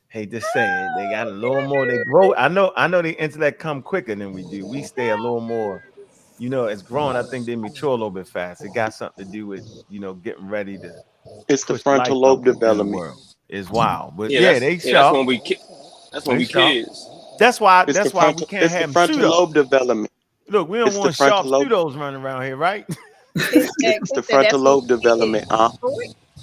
Hate to say it, they got a little more. They grow. I know the intellect come quicker than we do. We stay a little more, as grown. I think they mature a little bit fast. It got something to do with, getting ready to. It's the frontal lobe development. Is wild, but that's when we kids. That's why we can't it's have the them frontal pseudo. lobe development. Look, we don't want sharp pseudos running around here, right? It's the frontal lobe development.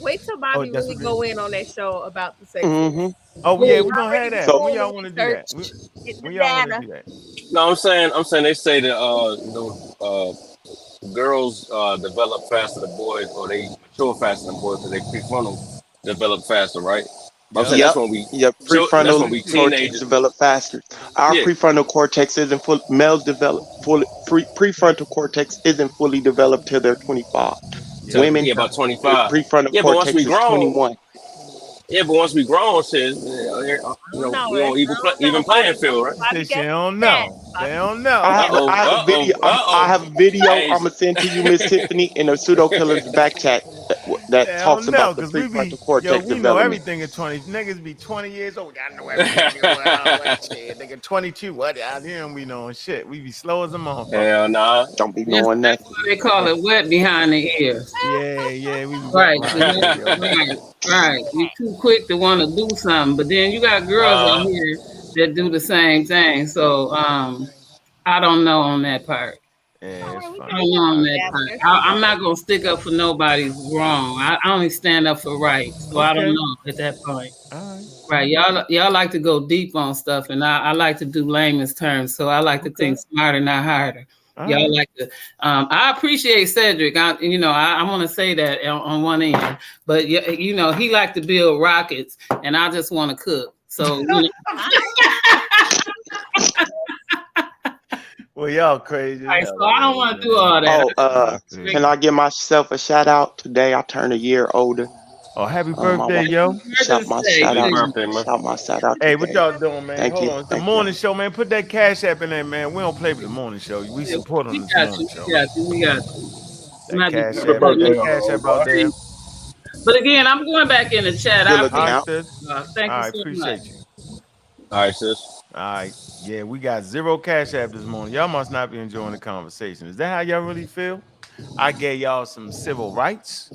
Wait till Bobby really go in on that show about the sex. Oh yeah, we're gonna have that. When y'all want to do that? When y'all want to do that? No, I'm saying they say that girls develop faster than boys, or they mature faster than boys, because they prefrontal develop faster, right? I'm saying that's when we prefrontal cortex cortex develop faster. Our prefrontal cortex isn't full. Males develop fully. Prefrontal cortex isn't fully developed till they're 25. Women, about 25. Prefrontal But once cortex we is grown, 21. Yeah, but once we grown, shit, we on even playing field, right? They don't know. They don't know. I have a video. I have a video. I'm gonna send to you, Miss Tiffany, in a pseudo killer's back chat that talks about the prefrontal cortex we know development. everything at 20. Niggas be 20 years old. I know everything. Nigga 22. What out here we knowing shit. We be slow as a motherfucker. Hell nah. Don't be knowing that. They call it wet behind the ears. Yeah. We be right. You too quick to want to do something, but then you got girls out here that do the same thing. So I don't know on that part. Yeah, it's fine. I don't know on that part. I'm not gonna stick up for nobody's wrong. I only stand up for right. So I don't know at that point. Right. Y'all like to go deep on stuff, and I like to do layman's terms. So I like to think smarter, not harder. Y'all like to. I appreciate Cedric. I want to say that on one end, but he like to build rockets, and I just want to cook. So. Well, y'all crazy. Right, so I don't want to do all that. Can I give myself a shout out today? I turned a year older. Oh, happy birthday, yo! Shout my shout out Hey, today. what y'all doing, man? Thank Hold you. on, it's the morning show, man. Put that Cash App in there, man. We don't play with the morning show. We support on this morning show. We got you. That Cash App out there. But again, I'm going back in the chat. Thank you so appreciate much. you. All right, sis. All right. Yeah, we got 0 Cash App this morning. Y'all must not be enjoying the conversation. Is that how y'all really feel? I gave y'all some civil rights.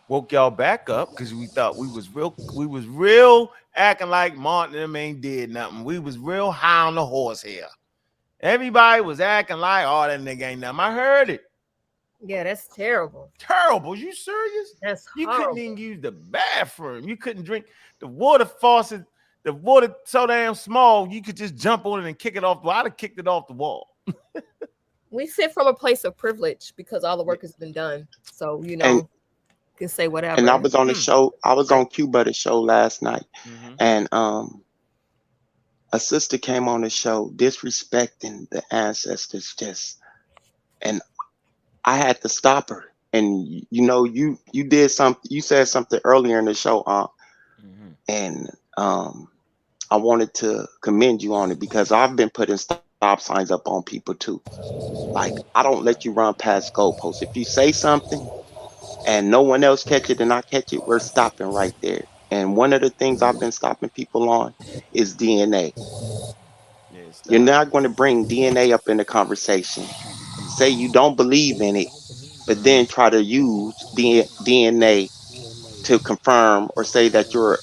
Woke y'all back up because we thought we was real acting like Martin and them ain't did nothing. We was real high on the horse here. Everybody was acting like, oh, that nigga ain't nothing. I heard it. Yeah, that's terrible. Terrible. You serious? That's you horrible. couldn't even use the bathroom. You couldn't drink the water faucet. The water so damn small, you could just jump on it and kick it off. Well, I'd have kicked it off the wall. We sit from a place of privilege because all the work has been done. So, can say whatever. And I was on the show. I was on Q Buddy's show last night, and a sister came on the show disrespecting the ancestors, and I had to stop her. And you did something. You said something earlier in the show, and I wanted to commend you on it because I've been putting stop signs up on people too. Like, I don't let you run past goalposts. If you say something and no one else catch it and I catch it, we're stopping right there. And one of the things I've been stopping people on is DNA. Yeah, You're stop. not going to bring DNA up in the conversation. Say you don't believe in it, but then try to use DNA to confirm or say that you're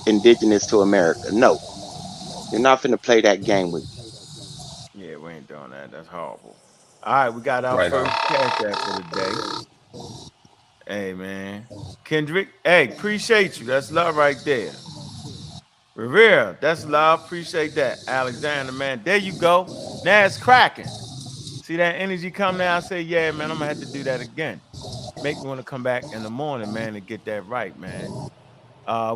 indigenous to America. No, you're not finna play that game with me. Yeah, we ain't doing that. That's horrible. All right, we got our Right first on. cash app for the day. Hey, man. Kendrick, hey, appreciate you. That's love right there. Rivera, that's love. Appreciate that. Alexander, man. There you go. Now it's cracking. See that energy come now? I say, yeah, man, I'm going to have to do that again. Make me want to come back in the morning, man, and get that right, man.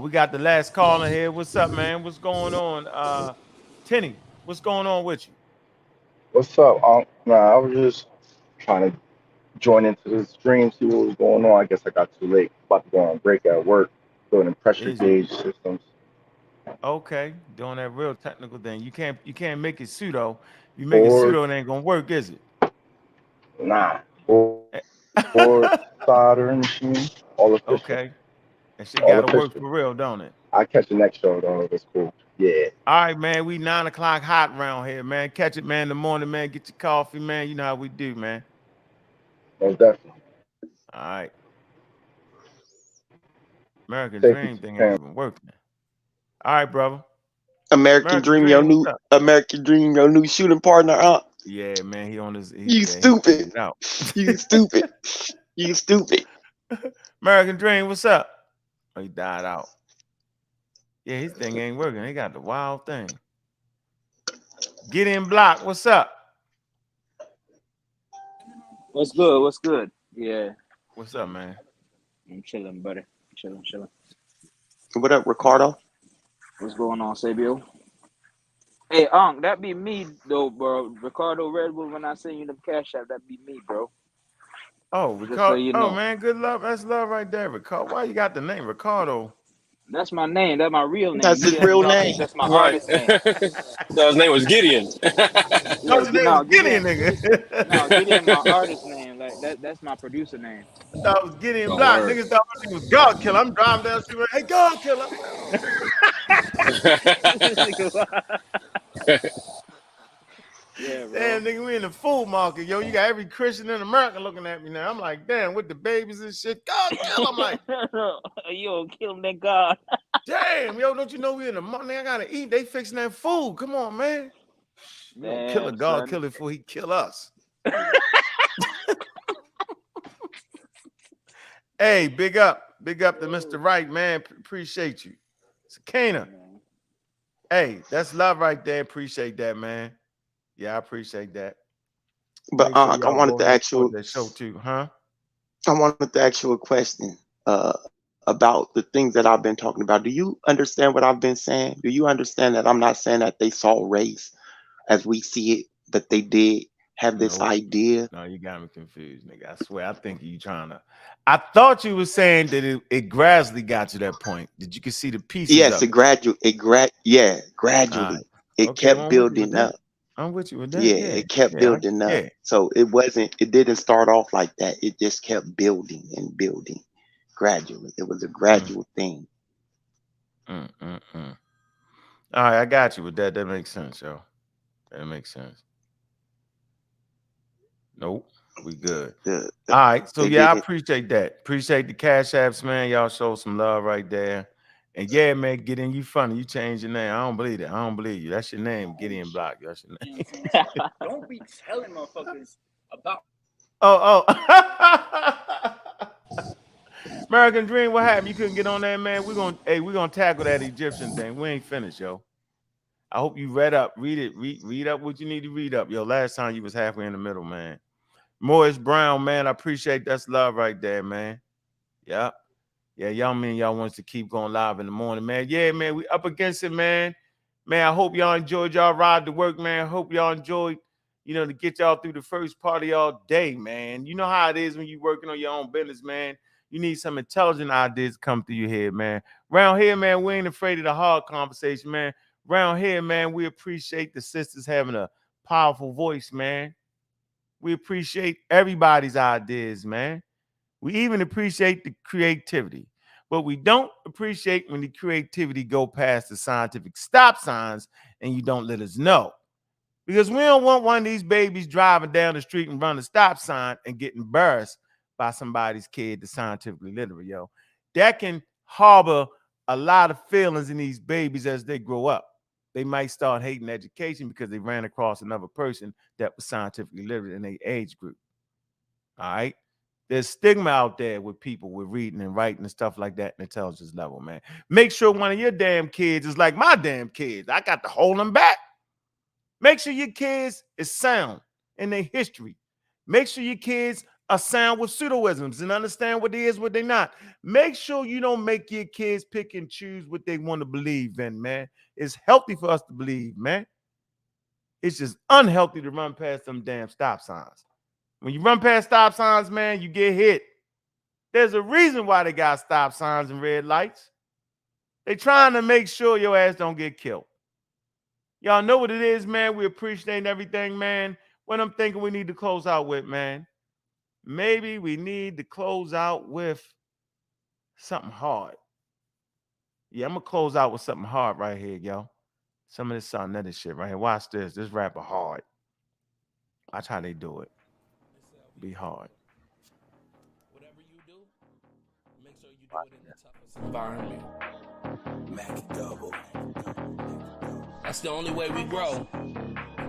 We got the last caller here. What's up, man? What's going on? Tenny, what's going on with you? What's up? Nah, I was just trying to join into this stream, see what was going on. I guess I got too late. About to go on break at work, building pressure Is it? gauge systems. Okay, doing that real technical thing. You can't make it pseudo. If you make it Board, pseudo, it ain't gonna work, is it? nah. Board, soldering machine, all official. Okay. That shit All gotta work official. for real, don't it? I catch the next show though. That's cool. Yeah, All right, man. We 9 o'clock hot round here, man. Catch it, man, in the morning, man. Get your coffee, man. You know how we do, man. most definitely. All right. American Safety Dream to thing ain't parents. even working. All right, brother. American American Dream, Dream, what's up? Your new shooting partner, huh? Yeah, man. He on his You he figured stupid. it out. You stupid. You stupid. American Dream, what's up? Oh, he died out. Yeah, his thing ain't working. He got the wild thing. Get in block. What's up? What's good? What's good? Yeah, What's up, man? I'm chilling, buddy. Chilling. What up, Ricardo? What's going on, Sabio? Hey, Unc, that be me though, bro. Ricardo Redwood. When I send you the cash app, that be me, bro. Oh, Just so Ricardo. you Oh, know, man, good love. That's love right there, Ricardo. Why you got the name Ricardo? that's my name. That's my real name. That's You his get real Broncos. name. That's my Right. artist name. So his name was Gideon. Yeah, Thought your name was Gideon, No, Gideon, my nigga. artist name. Like that's my producer name. I thought it was Gideon Oh, Block. word. Niggas thought my name was God Killer. I'm driving down the street. Hey, God Killer. Yeah, bro. Damn, nigga, we in the food market, yo. You got every Christian in America looking at me now. I'm like, damn, with the babies and shit. God Killer. I'm like, Yo, kill him, that God. damn, yo, don't you know we in the morning? I gotta eat. They fixing that food. Come on, man. We gonna kill a Damn, God son. Killer before he kill us. Hey, big up to Mr. Right, man. Appreciate you. Sakina. Hey, that's love right there. Appreciate that, man. Yeah, I appreciate that. But Make sure I y'all wanted go to ahead and ask support you. that show too, huh? I wanted to ask you a question about the things that I've been talking about. Do you understand what I've been saying? Do you understand that I'm not saying that they saw race as we see it, but they did have this Nope. idea? No, you got me confused, nigga. I swear. I think you trying to. I thought you were saying that it gradually got to that point. That you could see the pieces Yes, of it. gradually. It Okay, kept well, I'm with you with building that. up. I'm with you with that. Yeah, Yeah. it kept Yeah. building up. Yeah. So it didn't start off like that. It just kept building and building gradually. It was a gradual thing. All right, I got you with that. That makes sense, yo. That makes sense. Nope, we good. All right, so yeah, I appreciate that. Appreciate the cash apps, man. Y'all show some love right there. And yeah, man, Gideon, you funny. You changed your name. I don't believe that. I don't believe you. That's your name, Gideon Block. That's your name. Don't be telling motherfuckers about. Oh. American Dream, what happened? You couldn't get on there, man. We're gonna tackle that Egyptian thing. We ain't finished, yo. I hope you read up. Read it. Read up what you need to read up. Yo, last time you was halfway in the middle, man. Morris Brown, man. I appreciate that's love right there, man. Yeah. Yeah, y'all mean y'all want us to keep going live in the morning, man. Yeah, man. We up against it, man. Man, I hope y'all enjoyed y'all ride to work, man. I hope y'all enjoyed, to get y'all through the first part of y'all day, man. You know how it is when you're working on your own business, man. You need some intelligent ideas come through your head, man. Around here, man, we ain't afraid of the hard conversation, man. Around here, man, we appreciate the sisters having a powerful voice, man. We appreciate everybody's ideas, man. We even appreciate the creativity. But we don't appreciate when the creativity go past the scientific stop signs and you don't let us know. Because we don't want one of these babies driving down the street and run a stop sign and get embarrassed by somebody's kid that's scientifically literate, yo. That can harbor a lot of feelings in these babies as they grow up. They might start hating education because they ran across another person that was scientifically literate in their age group. All right? There's stigma out there with people with reading and writing and stuff like that in intelligence level, man. Make sure one of your damn kids is like my damn kids. I got to hold them back. Make sure your kids is sound in their history. Make sure your kids are sound with pseudoisms and understand what they is, what they not. Make sure you don't make your kids pick and choose what they want to believe in, man. It's healthy for us to believe, man. It's just unhealthy to run past them damn stop signs. When you run past stop signs, man, you get hit. There's a reason why they got stop signs and red lights. They trying to make sure your ass don't get killed. Y'all know what it is, man. We appreciate everything, man. What I'm thinking we need to close out with, man. Maybe we need to close out with something hard. Yeah, I'm going to close out with something hard right here, yo. Some of this Sarnetta shit right here. Watch this. This rapper hard. Watch how they do it. Be hard. Whatever you do, make sure you do it in the toughest environment. Mac double. That's the only way we grow.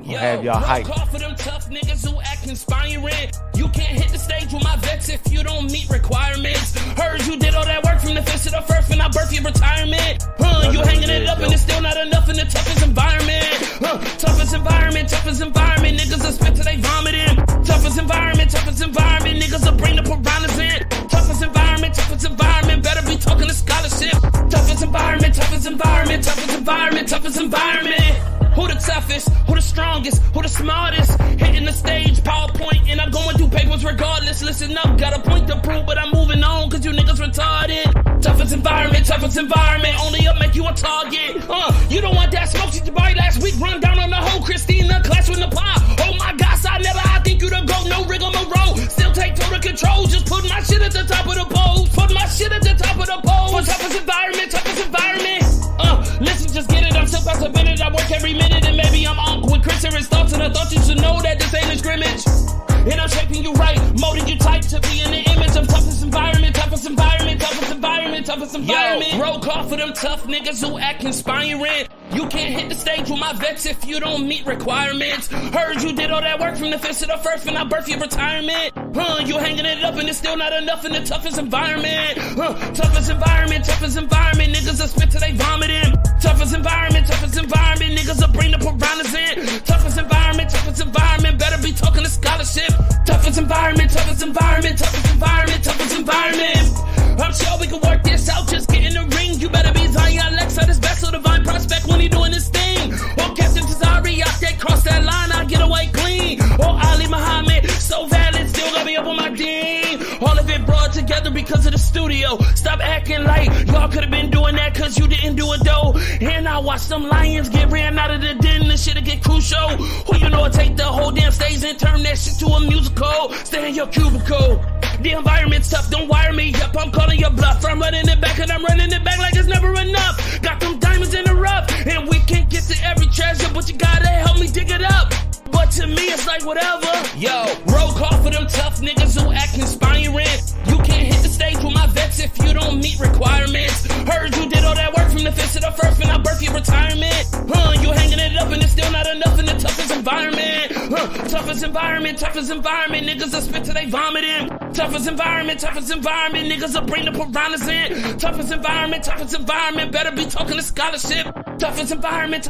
Yo, have y'all hype. Call for them tough niggas who act inspiring. You can't hit the stage with my vets if you don't meet requirements. Heard you did all that work from the fifth to the first when I birthed your retirement. You hanging it up and it's still not enough in the toughest environment. Toughest environment, niggas will spit till they vomiting. Toughest environment, niggas will bring the piranhas in. Toughest environment, better be talking to scholarship. Toughest environment. Who the toughest? Who the strongest? Who the smartest? Hitting the stage, PowerPoint, and I'm going through papers regardless. Listen up, got a point to prove, but I'm moving on cause you niggas retarded. Toughest environment, only up make you a target. You don't want that smoke, you body last week, run down on the whole Christina class with the pop. Oh my gosh, I think you the GOAT, no rigmarole. Still take total control, just put my shit at the top of the pole. For toughest environment. Listen, just get it, I'm still Pastor Bennett, I work every minute, and maybe I'm on with Chris and his thoughts, and I thought you should know that this ain't a scrimmage. And I'm shaping you right, molding you tight to be in the image of toughest environment. Yo, roll call for them tough niggas who act inspiring. You can't hit the stage with my vets if you don't meet requirements. Heard you did all that work from the fifth to the first when I birthed your retirement. You hanging it up and it's still not enough in the toughest environment. Toughest environment, niggas will spit till they vomiting. Toughest environment, niggas will bring the piranhas in. Toughest environment, better be talking to scholarship. Toughest environment. I'm sure we can work this out, just get in the ring. You better be Zion Lexa, this vessel, divine prospect when he doing this thing. Or Captain Tazari, out there, cross that line, I get away clean. Or Ali Muhammad, so valid, still got me up on my team. All of it brought together because of the studio. Stop acting like y'all could have been doing that cause you didn't do it though. And I watch them lions get ran out of the den, this shit'll get crucial. Who you know take the whole damn stage and turn that shit to a musical. Stay in your cubicle. The environment's tough, don't wire me up, I'm calling your bluff. I'm running it back and I'm running it back like it's never enough. Got them diamonds in the rough, and we can't get to every treasure, but you gotta help me dig it up. But to me it's like whatever. Yo, roll call for them tough niggas who act inspiring. You can't hit the stage with my vets if you don't meet requirements. Heard you did all that work from the fifth to the first when I birthed your retirement. You hanging it up and it's still not enough in the toughest environment. Toughest environment, niggas will spit till they vomiting. Toughest environment, niggas will bring the piranhas in. Toughest environment, better be talking to scholarship. Toughest environment.